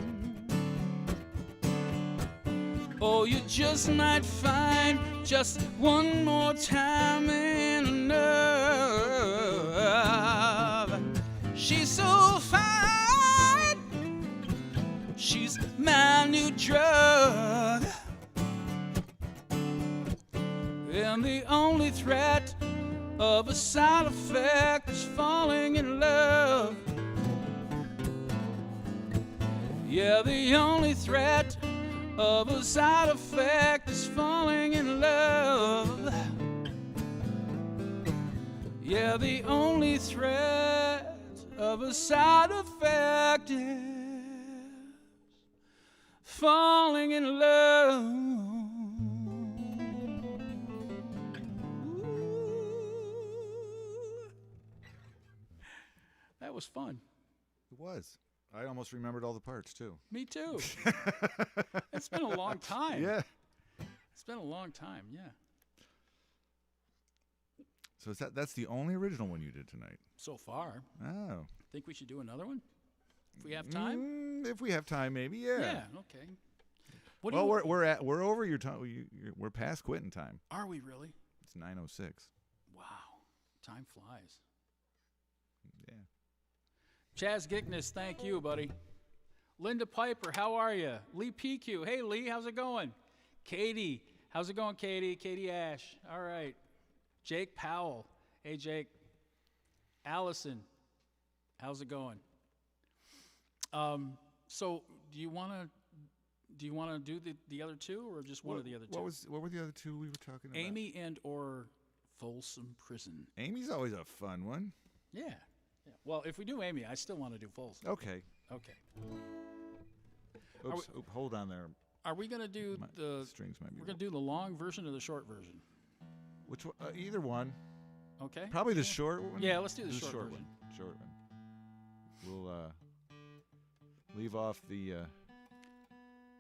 or you just might find just one more time ain't enough. She's so fine, she's my new drug, and the only threat of a side effect is falling in love. Yeah, the only threat of a side effect is falling in love. Yeah, the only threat of a side effect is falling in love. Ooh. That was fun. It was. I almost remembered all the parts, too. Me too. It's been a long time. Yeah. It's been a long time, yeah. So that's the only original one you did tonight? So far. Oh. Think we should do another one? If we have time? If we have time, maybe, yeah. Yeah, okay. What Well, we're over your time. We're past quitting time. Are we really? It's 9:06. Wow. Time flies. Yeah. Chaz Gickness, thank you, buddy. Linda Piper, how are you? Lee PQ, hey Lee, how's it going? Katie, How's it going, Katie? Katie Ash. All right. Jake Powell. Hey, Jake. Allison. How's it going? So do you want to do the other two, or just one of the other two? What were the other two we were talking about? Amy and or Folsom Prison. Amy's always a fun one. Yeah. Well, if we do Amy, I still want to do Folsom. Okay. Oops, hold on there. Are we going to do the strings might be. We're going to do the long version or the short version? Which one? Either one. Okay. Probably the short one. Yeah, let's do the short version. Short one. We'll leave off the.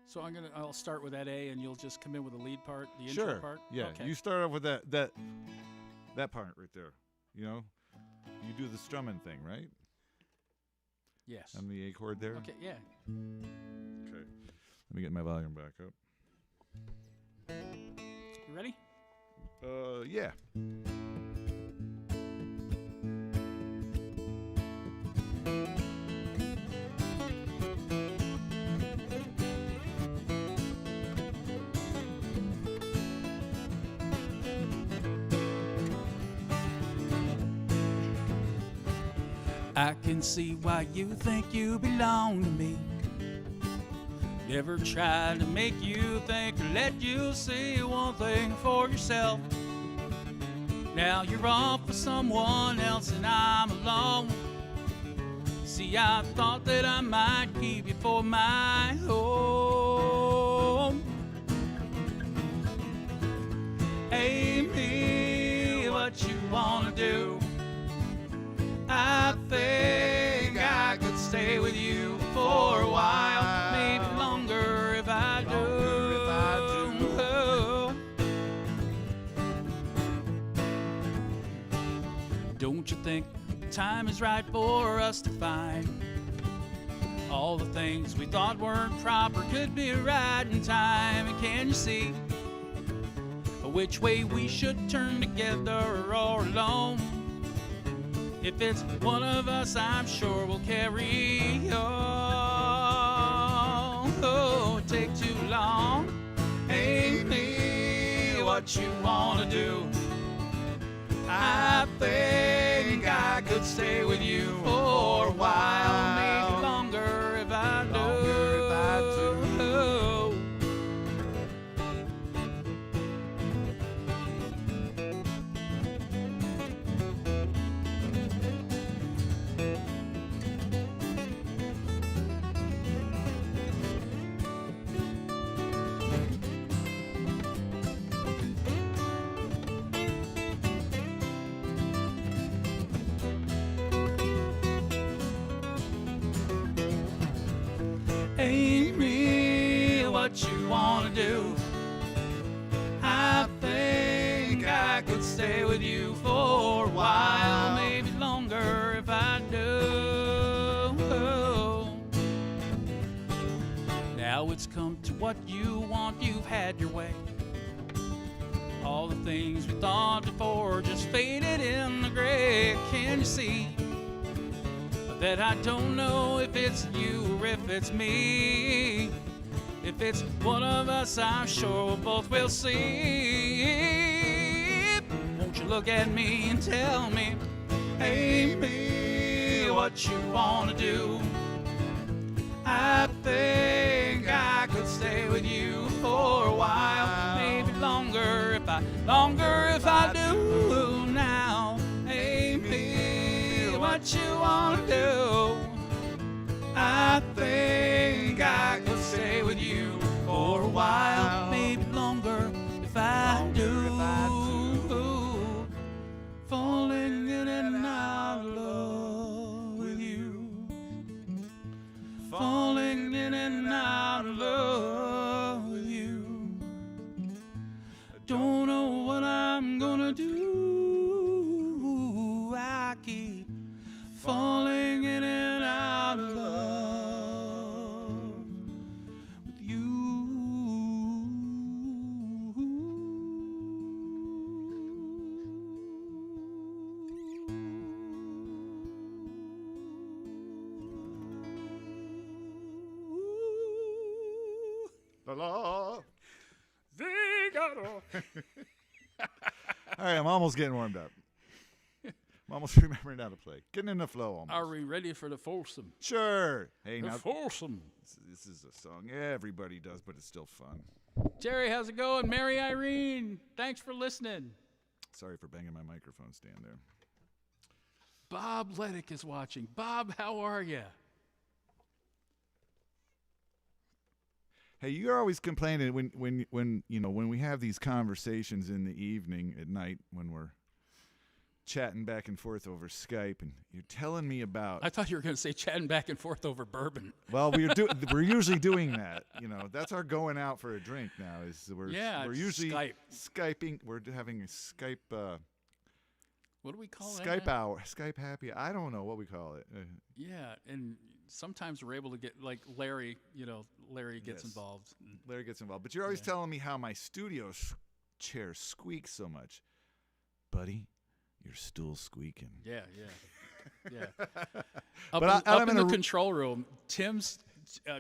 So I'll start with that A, and you'll just come in with the lead part, the intro part. Yeah. Okay. You start off with that part right there. You know, you do the strumming thing, right? Yes. On the A chord there. Okay. Yeah. Okay. Let me get my volume back up. You ready? Yeah. I can see why you think you belong to me. Never tried to make you think or let you see one thing for yourself. Now you're off with someone else and I'm alone. See, I thought that I might keep you for my home. Amy, what you wanna do? I think I could stay with you for a while, maybe longer if I do. Don't you think time is right for us to find all the things we thought weren't proper could be right in time? And can you see which way we should turn together or alone? If it's one of us, I'm sure we'll carry on. Oh, take too long. Amy, what you wanna do? I think I could stay with you for a while, maybe longer if I do. Amy, what you wanna do? I think I could stay with you for a while, maybe longer if I do. Now it's come to what you want, you've had your way. All the things we thought before just faded in the gray. Can you see that I don't know if it's you or if it's me? If it's one of us, I'm sure we both will see. Won't you look at me and tell me, Amy, what you wanna do? I think I could stay with you for a while, maybe longer if I do now. Amy, what you wanna do? I think I could stay with you for a while, maybe longer if I do. Falling in and out of love with you. Falling in and out of love with you. I don't know what I'm gonna do. I keep falling in and out of love with you. La la. They got All right, I'm almost getting warmed up. I'm almost remembering how to play. Getting in the flow almost. Are we ready for the Folsom? Sure. Hey, The now Folsom. this is a song everybody does, but it's still fun. Jerry, how's it going? Mary Irene, thanks for listening. Sorry for banging my microphone stand there. Bob Leddick is watching. Bob, how are you? Hey, you're always complaining when we have these conversations in the evening at night when we're chatting back and forth over Skype, and you're telling me about. I thought you were going to say chatting back and forth over bourbon. Well, we're usually doing that. That's our going out for a drink now. We're usually Skyping. We're having a Skype. What do we call it? Skype hour, Skype happy. I don't know what we call it. Yeah, and sometimes we're able to get like Larry. Larry gets Yes. involved. Larry gets involved, but you're always telling me how my studio chair squeaks so much, buddy. Your stool's squeaking. Yeah. Up But up in the control room, Tim's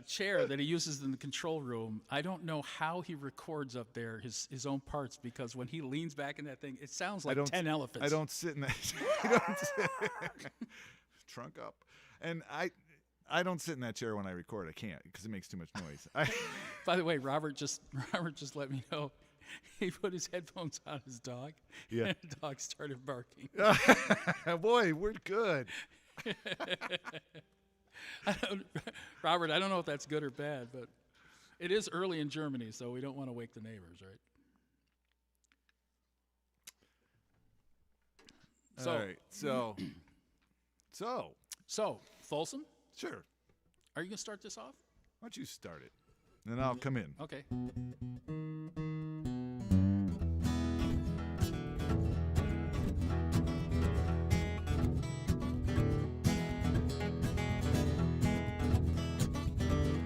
chair that he uses in the control room, I don't know how he records up there his own parts, because when he leans back in that thing, it sounds like 10 elephants. I don't sit in that. Trunk up, and I don't sit in that chair when I record. I can't because it makes too much noise. By the way, Robert just let me know. He put his headphones on his dog, Yeah. and the dog started barking. Boy, we're good. Robert, I don't know if that's good or bad, but it is early in Germany, so we don't want to wake the neighbors, right? All right, So, Folsom, sure. are you going to start this off? Why don't you start it, and then I'll come in. Okay.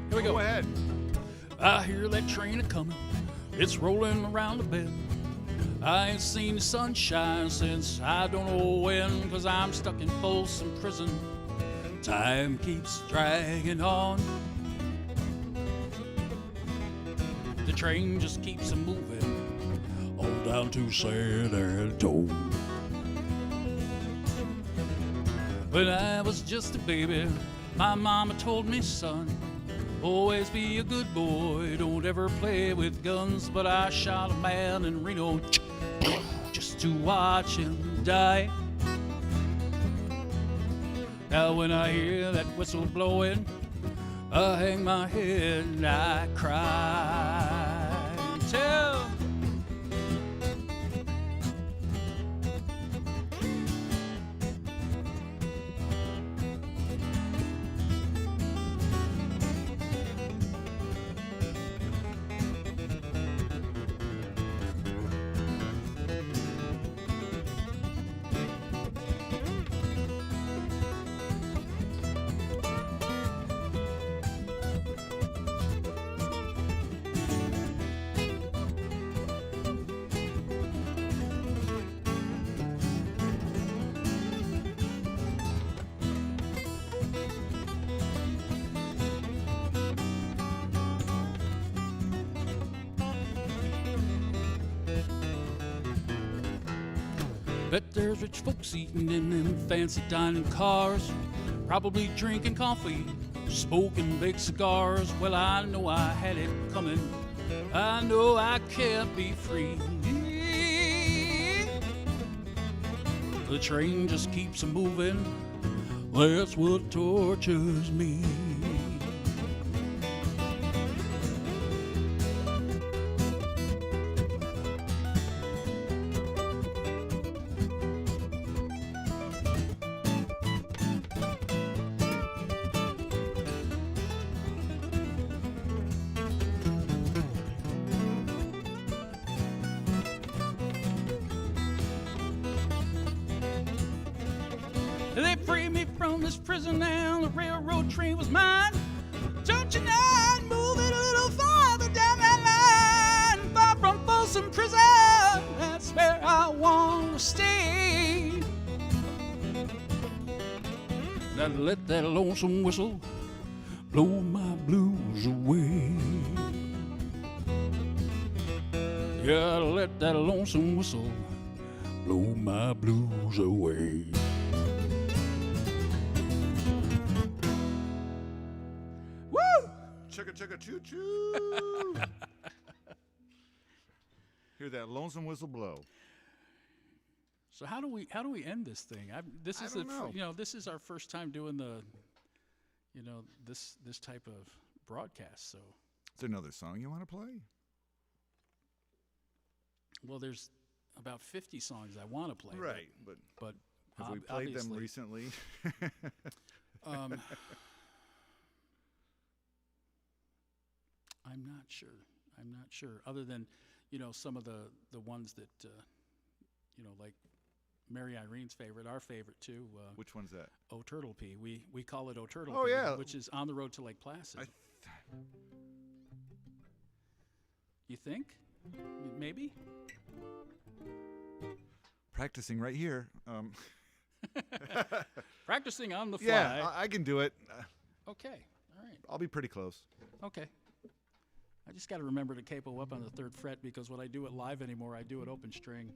Here we go. Go ahead. I hear that train a-comin', it's rolling around the bend. I ain't seen the sunshine since I don't know when, 'cause I'm stuck in Folsom prison. Time keeps dragging on. The train just keeps a-moving on down to San Antonio. When I was just a baby, my mama told me, son, always be a good boy, don't ever play with guns. But I shot a man in Reno just to watch him die. Now when I hear that whistle blowing, I hang my head and I cry. Tell bet there's rich folks eating in them fancy dining cars, probably drinking coffee, smoking big cigars. Well, I know I had it coming. I know I can't be free. The train just keeps a-moving. That's what tortures me. They freed me from this prison and the railroad train was mine. Don't you know I'd move it a little farther down that line, far from Folsom prison, that's where I want to stay. Now let that lonesome whistle blow my blues away. Gotta let that lonesome whistle blow my blues away. Woo! Chugga chugga choo choo. Hear that lonesome whistle blow. So how do we end this thing? This is this is our first time doing the, this type of broadcast. So is there another song you want to play? Well, there's about 50 songs I want to play. Right, but have we played them recently? I'm not sure. Other than, some of the ones that, like Mary Irene's favorite, our favorite too. Which one's that? O Turtle Pea. We call it O Turtle Oh, Pea, yeah. which is on the road to Lake Placid. You think? Maybe? Practicing right here. Practicing on the fly. Yeah, I can do it. Okay, all right. I'll be pretty close. Okay. I just got to remember to capo up on the 3rd fret, because when I do it live anymore, I do it open string.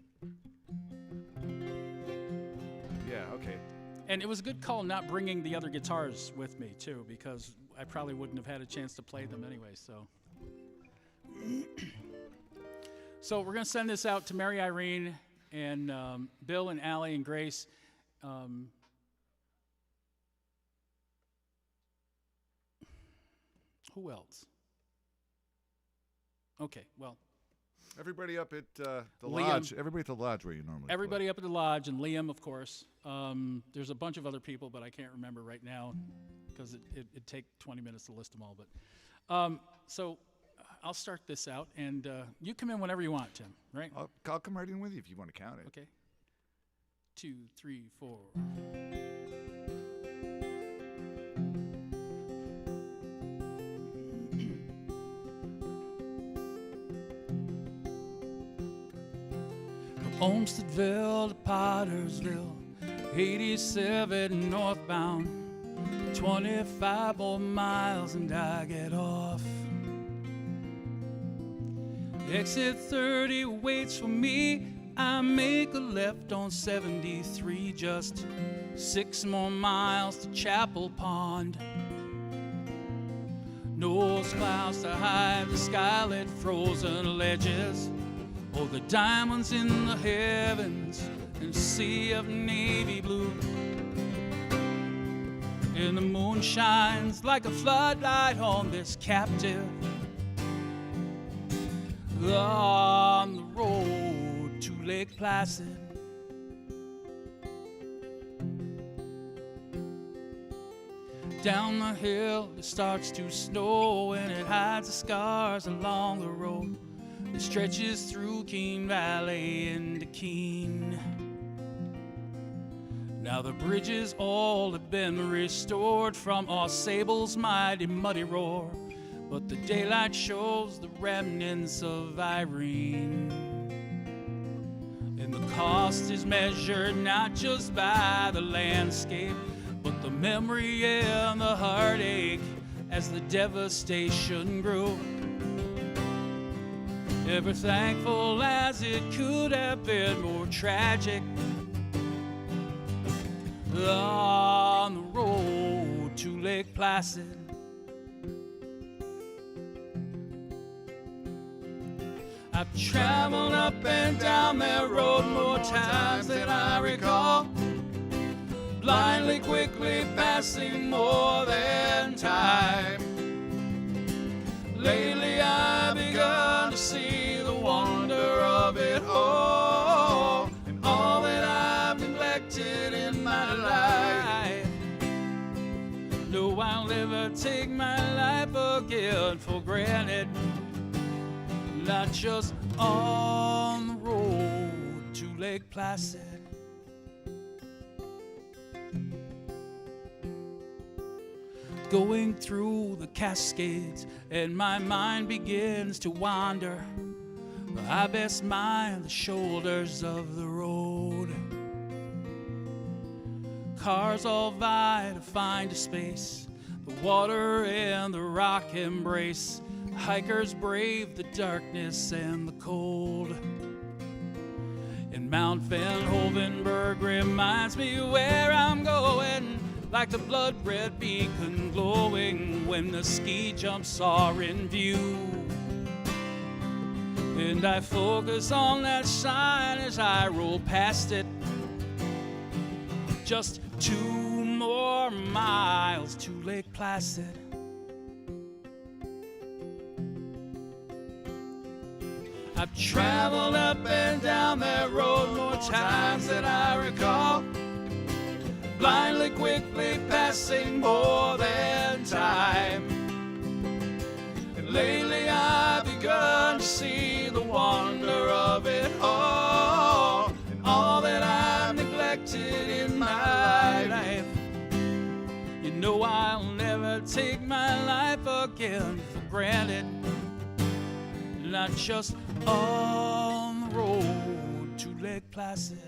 Yeah, okay. And it was a good call not bringing the other guitars with me, too, because I probably wouldn't have had a chance to play them anyway, so. So we're going to send this out to Mary Irene and Bill and Allie and Grace. Who else? Okay, well. Everybody up at the Liam. lodge. Everybody at the lodge where you normally Everybody up at the lodge, and Liam, of course. There's a bunch of other people, but I can't remember right now because it'd take 20 minutes to list them all. But so I'll start this out, and you come in whenever you want, Tim, right? I'll come right in with you if you want to count it. Okay. 2, 3, 4. Olmstedville to Pottersville, 87 northbound, 25 more miles and I get off. Exit 30 waits for me, I make a left on 73, just 6 more miles to Chapel Pond. No clouds to hide the skylit frozen ledges, or the diamonds in the heavens and sea of navy blue. And the moon shines like a floodlight on this captive, on the road to Lake Placid. Down the hill it starts to snow and it hides the scars along the road. It stretches through Keene Valley into Keene. Now the bridges all have been restored from Our Sable's mighty muddy roar, but the daylight shows the remnants of Irene. And the cost is measured not just by the landscape, but the memory and the heartache as the devastation grew. Ever thankful as it could have been more tragic, on the road to Lake Placid. I've traveled up and down that road more times than I recall, blindly, quickly passing more than time. Lately I've begun to see the wonder of it all, and all that I've neglected in my life. No, I'll never take my life again for granted, not just on the road to Lake Placid. Going through the Cascades and my mind begins to wander, I best mind the shoulders of the road. Cars all vie to find a space, the water and the rock embrace, Hikers brave the darkness and the cold. And Mount Van Hovenberg reminds me where I'm going, like the blood-red beacon glowing when the ski jumps are in view. And I focus on that sign as I roll past it. Just 2 more miles to Lake Placid. I've traveled up and down that road more times than I recall, blindly, quickly passing more than time. And lately I've begun to see the wonder of it all, and all that I've neglected in my life. You know I'll never take my life again for granted. Not just on the road to Lake Placid.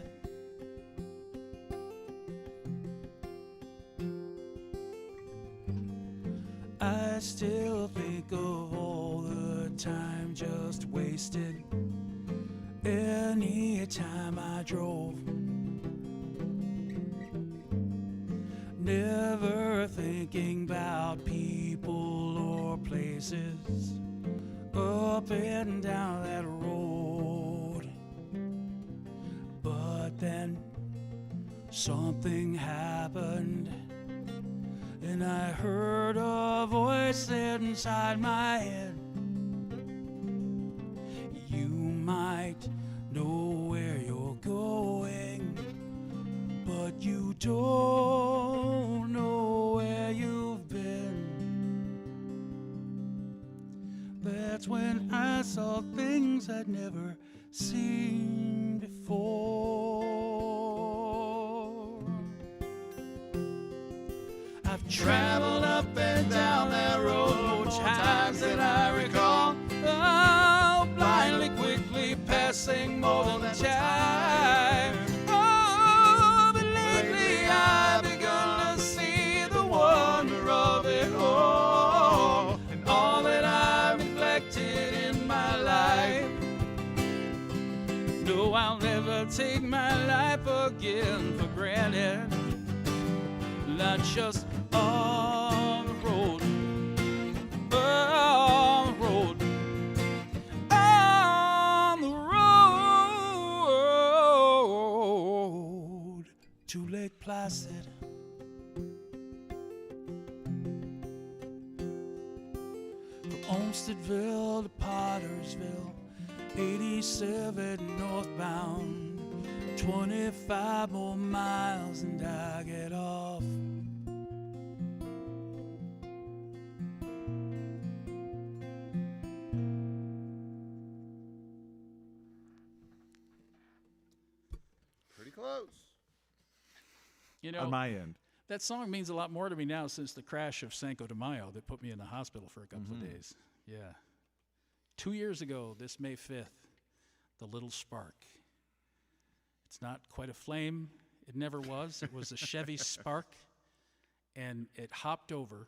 I still think of all the time just wasted any time I drove. Never thinking about people or places up and down that road. But then something happened, and I heard a voice inside my head. You might know where you're going, but you don't know where you've been. That's when I saw things I'd never seen before. I've traveled up and down that road more times than I recall. Oh, blindly, quickly passing more than time. Oh, but lately I've begun to see the wonder of it all, and all that I've neglected in my life. No, I'll never take my life again for granted. Not just on the road, on the road, on the road to Lake Placid. From Olmstedville to Pottersville, 87 northbound, 25 more miles and I get off. Pretty close. You know, on my end. That song means a lot more to me now since the crash of Cinco de Mayo that put me in the hospital for a couple of days. Yeah. 2 years ago, this May 5th, the little spark. It's not quite a flame. It never was. It was a Chevy Spark, and it hopped over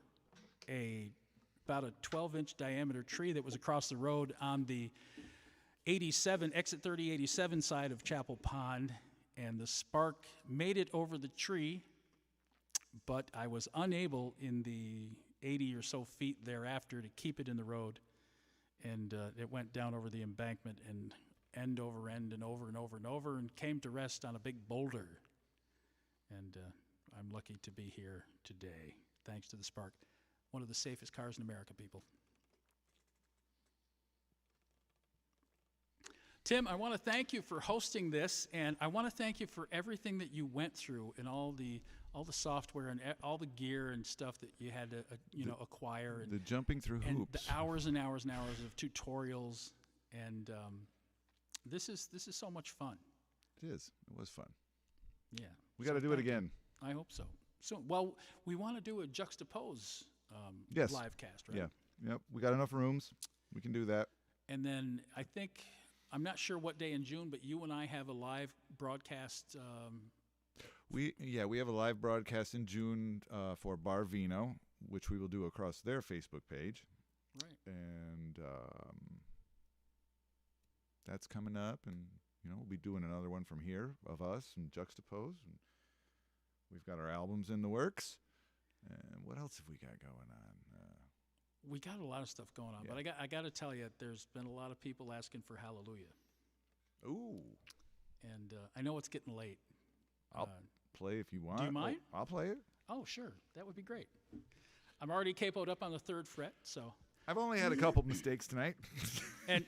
about a 12-inch diameter tree that was across the road on the 87, exit 3087 side of Chapel Pond, and the spark made it over the tree, but I was unable in the 80 or so feet thereafter to keep it in the road, and it went down over the embankment and end over end and over and over and over and came to rest on a big boulder. And I'm lucky to be here today, thanks to the Spark. One of the safest cars in America, people. Tim, I want to thank you for hosting this, and I want to thank you for everything that you went through and all the software and all the gear and stuff that you had to acquire, and The jumping through and hoops. the hours and hours and hours of tutorials, and this is so much fun. It is. It was fun. Yeah, We got to do it again. I hope so. So, well, we want to do a juxtapose Yes. live cast, right? Yeah. Yep. We got enough rooms. We can do that. And then I think, I'm not sure what day in June, but you and I have a live broadcast. We have a live broadcast in June for Bar Vino, which we will do across their Facebook page. Right. And that's coming up, and we'll be doing another one from here of us and Juxtapose, and we've got our albums in the works. And what else have we got going on? We got a lot of stuff going on, but I got to tell you, there's been a lot of people asking for Hallelujah. Ooh. And I know it's getting late. I'll play if you want. Do you mind? I'll play it. Oh, sure. That would be great. I'm already capoed up on the 3rd fret, so. I've only had a couple mistakes tonight. And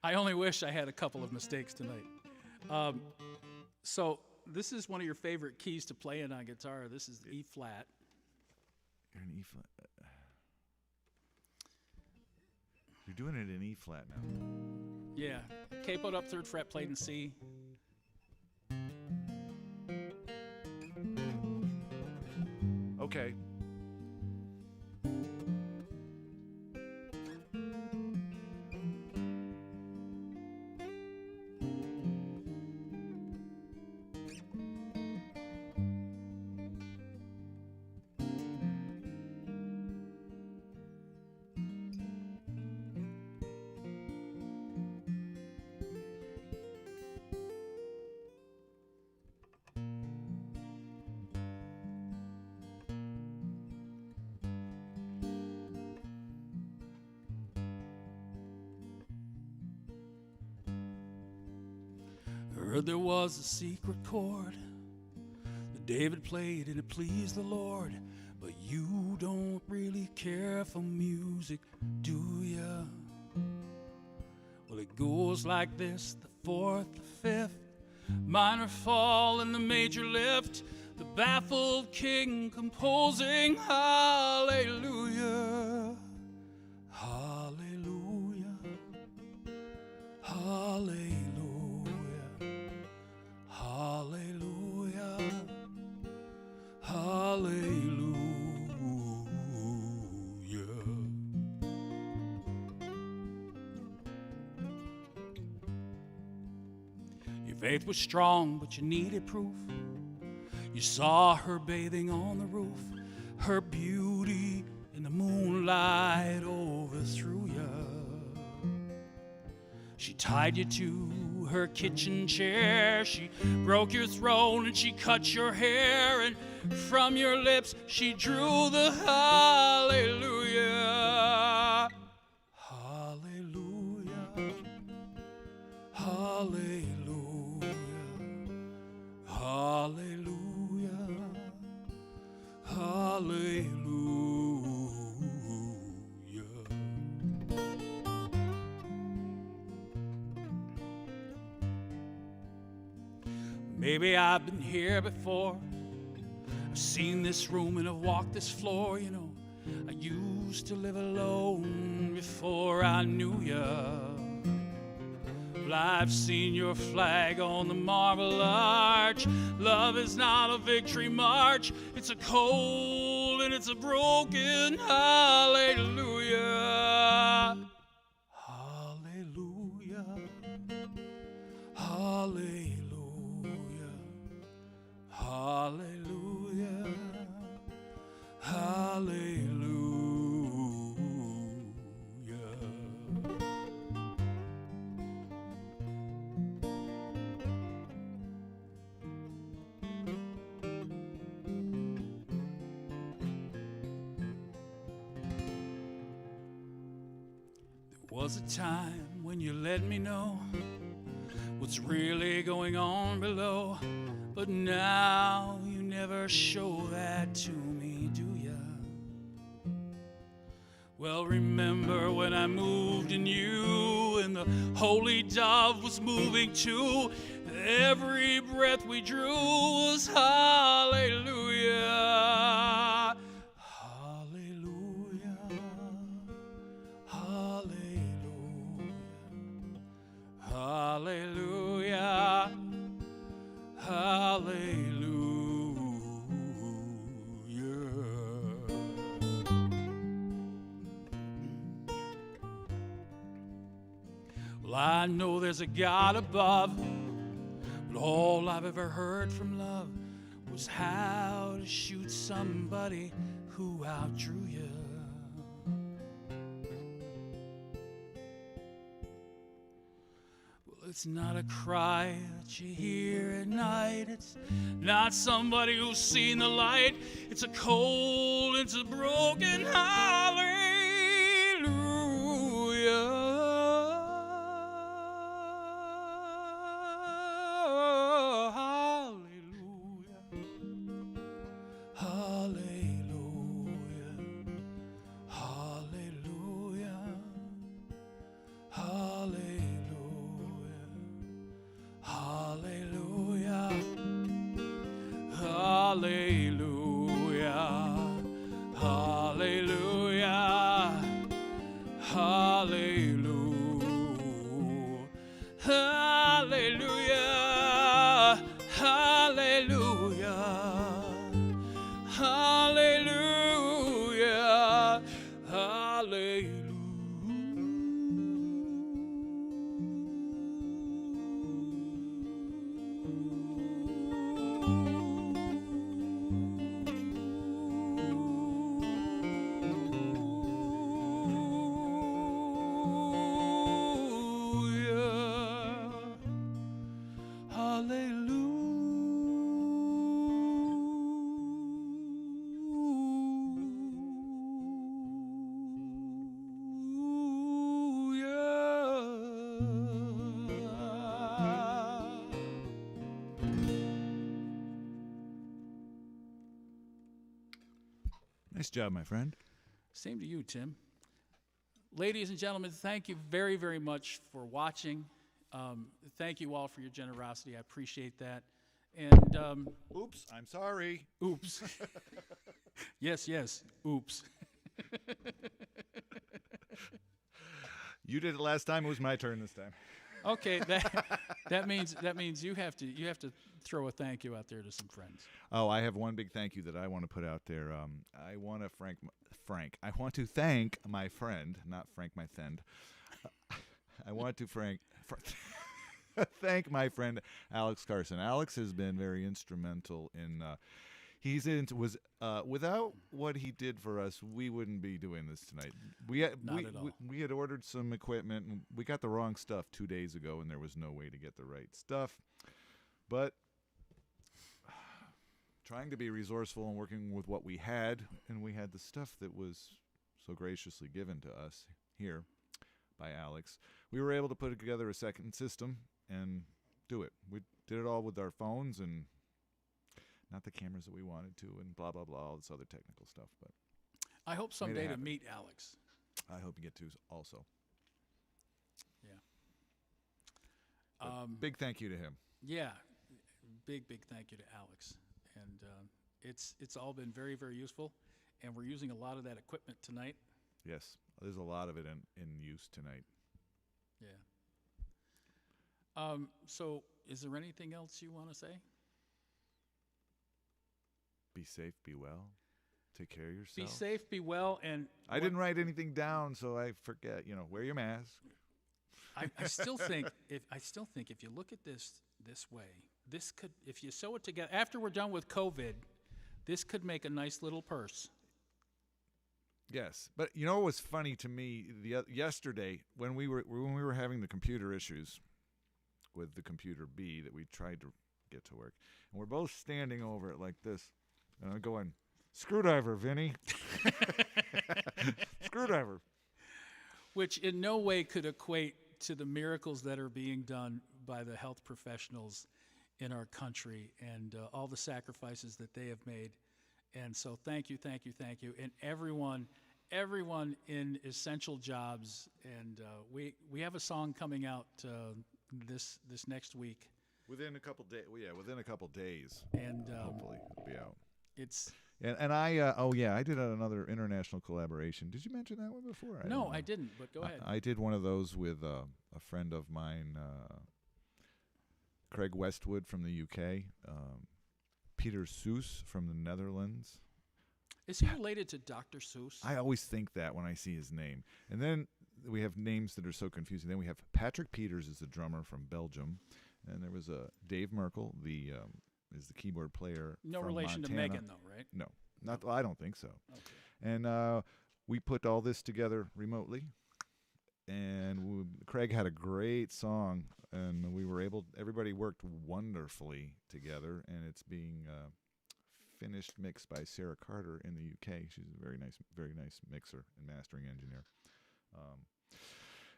I only wish I had a couple of mistakes tonight. So this is one of your favorite keys to play in on guitar. This is the E flat. You're in E flat. You're doing it in E flat now. Yeah, capoed up 3rd fret, played in C. Okay. Heard there was a secret chord that David played and it pleased the Lord. But you don't really care for music, do ya? Well, it goes like this: the 4th, the 5th, minor fall and the major lift, the baffled king composing hallelujah, hallelujah, hallelujah. Hallelujah, hallelujah. Your faith was strong, but you needed proof. You saw her bathing on the roof. Her beauty in the moonlight overthrew you. She tied you to her kitchen chair. She broke your throne and she cut your hair. And from your lips she drew the hallelujah. Hallelujah. Hallelujah. Hallelujah. Hallelujah. Maybe I've been here before. I've seen this room and I've walked this floor, you know. I used to live alone before I knew ya. Well, I've seen your flag on the Marble Arch. Love is not a victory march. It's a cold and it's a broken hallelujah. Hallelujah. Hallelujah. Hallelujah, hallelujah. There was a time when you let me know what's really going on below. But now you never show that to me, do ya? Well, remember when I moved in you and the holy dove was moving too? Every breath we drew was hallelujah. Hallelujah. Hallelujah. Hallelujah. Hallelujah. Well, I know there's a God above, but all I've ever heard from love was how to shoot somebody who outdrew you. Well, it's not a cry that you hear at night. It's not somebody who's seen the light. It's a cold, it's a broken hallelujah. Nice job, my friend. Same to you, Tim. Ladies and gentlemen, thank you very, very much for watching. Thank you all for your generosity. I appreciate that. And Oops, I'm sorry. oops. Yes, oops. You did it last time. It was my turn this time. Okay, that means you have to throw a thank you out there to some friends. Oh, I have one big thank you that I want to put out there. I want to I want to thank my friend, not Frank, my friend. I want to thank my friend Alex Carson. Alex has been very instrumental in. Without what he did for us, we wouldn't be doing this tonight. We had ordered some equipment, and we got the wrong stuff 2 days ago, and there was no way to get the right stuff. But trying to be resourceful and working with what we had, and we had the stuff that was so graciously given to us here by Alex, we were able to put together a second system and do it. We did it all with our phones and not the cameras that we wanted to, and blah, blah, blah, all this other technical stuff. But I hope someday to meet Alex. I hope you get to also. Yeah. Big thank you to him. Yeah, big thank you to Alex. And it's all been very, very useful, and we're using a lot of that equipment tonight. Yes, there's a lot of it in use tonight. Yeah. So is there anything else you want to say? Be safe, be well, take care of yourself. Be safe, be well, and I didn't write anything down, so I forget. Wear your mask. I still think if you look at this way, this could, if you sew it together after we're done with COVID, this could make a nice little purse. Yes, but what was funny to me yesterday when we were having the computer issues with the computer B that we tried to get to work, and we're both standing over it like this. And I'm going, screwdriver, Vinny. Screwdriver. Which in no way could equate to the miracles that are being done by the health professionals in our country and all the sacrifices that they have made. And so thank you. And everyone in essential jobs. And we have a song coming out this next week. Within a couple days. Well, yeah, within a couple days. And hopefully it'll be out. And I did another international collaboration. Did you mention that one before? I didn't, but go ahead. I did one of those with a friend of mine, Craig Westwood from the UK, Peter Seuss from the Netherlands. Is he related to Dr. Seuss? I always think that when I see his name. And then we have names that are so confusing. Then we have Patrick Peters is the drummer from Belgium. And there was Dave Merkel, the is the keyboard player. No from relation Montana. to Megan, though, right? No, not. I don't think so. Okay. And we put all this together remotely. And Craig had a great song, and we were able. Everybody worked wonderfully together, and it's being finished mixed by Sarah Carter in the UK. She's a very nice mixer and mastering engineer.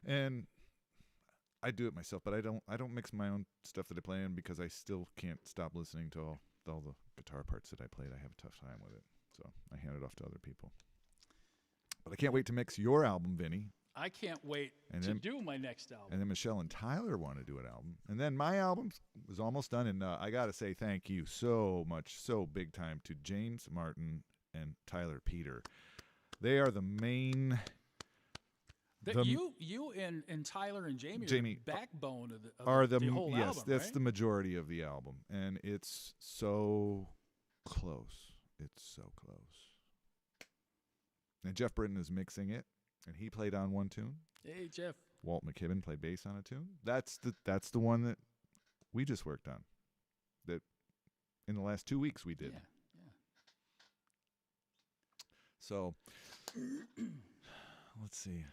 And I do it myself, but I don't mix my own stuff that I play in because I still can't stop listening to all the guitar parts that I played. I have a tough time with it, so I hand it off to other people. But I can't wait to mix your album, Vinny. I can't wait to do my next album. And then Michelle and Tyler want to do an album. And then my album was almost done. And I got to say thank you so much, so big time to James Martin and Tyler Peter. They are the main... You and Tyler and Jamie are the backbone of the whole album, yes, that's right? the majority of the album. And it's so close. It's so close. And Jeff Britton is mixing it. And he played on one tune. Hey, Jeff. Walt McKibben played bass on a tune. That's the one that we just worked on. That in the last 2 weeks we did. Yeah. So let's see.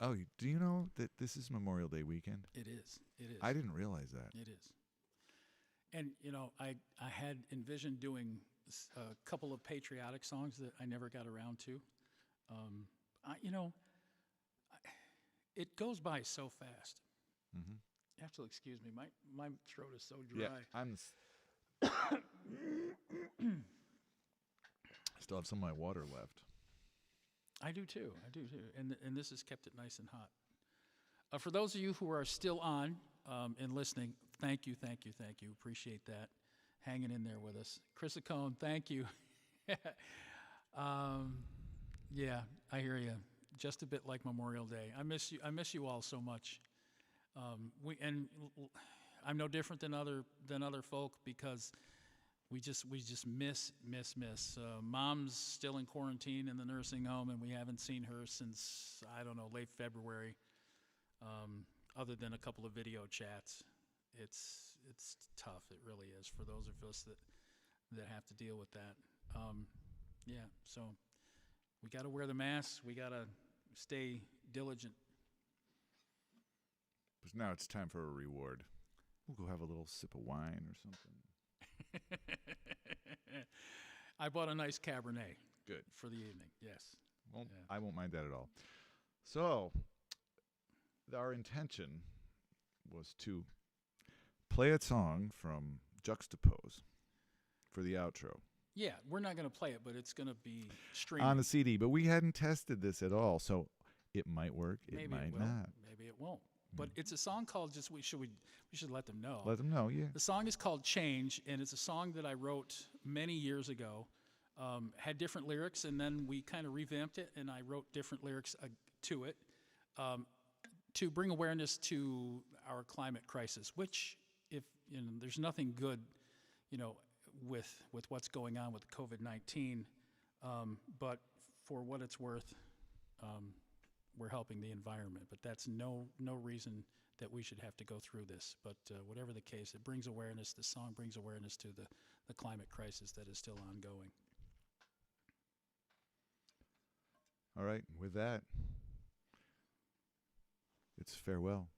Oh, do you know that this is Memorial Day weekend? It is. I didn't realize that. It is. And I had envisioned doing a couple of patriotic songs that I never got around to. It goes by so fast. Mm-hmm. You have to excuse me. My throat is so dry. Yeah, I still have some of my water left. I do too. And this has kept it nice and hot. For those of you who are still on and listening, thank you. Appreciate that. Hanging in there with us. Chris Acone, thank you. Yeah, I hear you. Just a bit like Memorial Day. I miss you all so much. I'm no different than other folk because we just miss. Mom's still in quarantine in the nursing home, and we haven't seen her since late February. Other than a couple of video chats, it's tough. It really is for those of us that have to deal with that. So. We got to wear the masks. We got to stay diligent. But now it's time for a reward. We'll go have a little sip of wine or something. I bought a nice Cabernet. Good. For the evening, yes. Well, yeah. I won't mind that at all. So, our intention was to play a song from Juxtapose for the outro. Yeah, we're not going to play it, but it's going to be streamed on the CD. But we hadn't tested this at all, so it might work. It might not. Maybe it won't. But it's a song called we should let them know. Let them know, yeah. The song is called Change, and it's a song that I wrote many years ago. Had different lyrics, and then we kind of revamped it, and I wrote different lyrics to it to bring awareness to our climate crisis. Which, if there's nothing good, with what's going on with COVID-19, but for what it's worth, we're helping the environment. But that's no reason that we should have to go through this. But whatever the case, it brings awareness. The song brings awareness to the climate crisis that is still ongoing. All right, with that, it's farewell.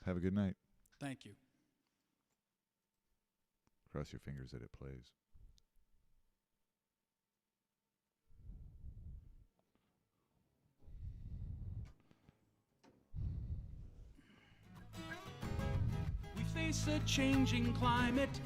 Have a good night. Thank you. Cross your fingers that it plays. We face a changing climate,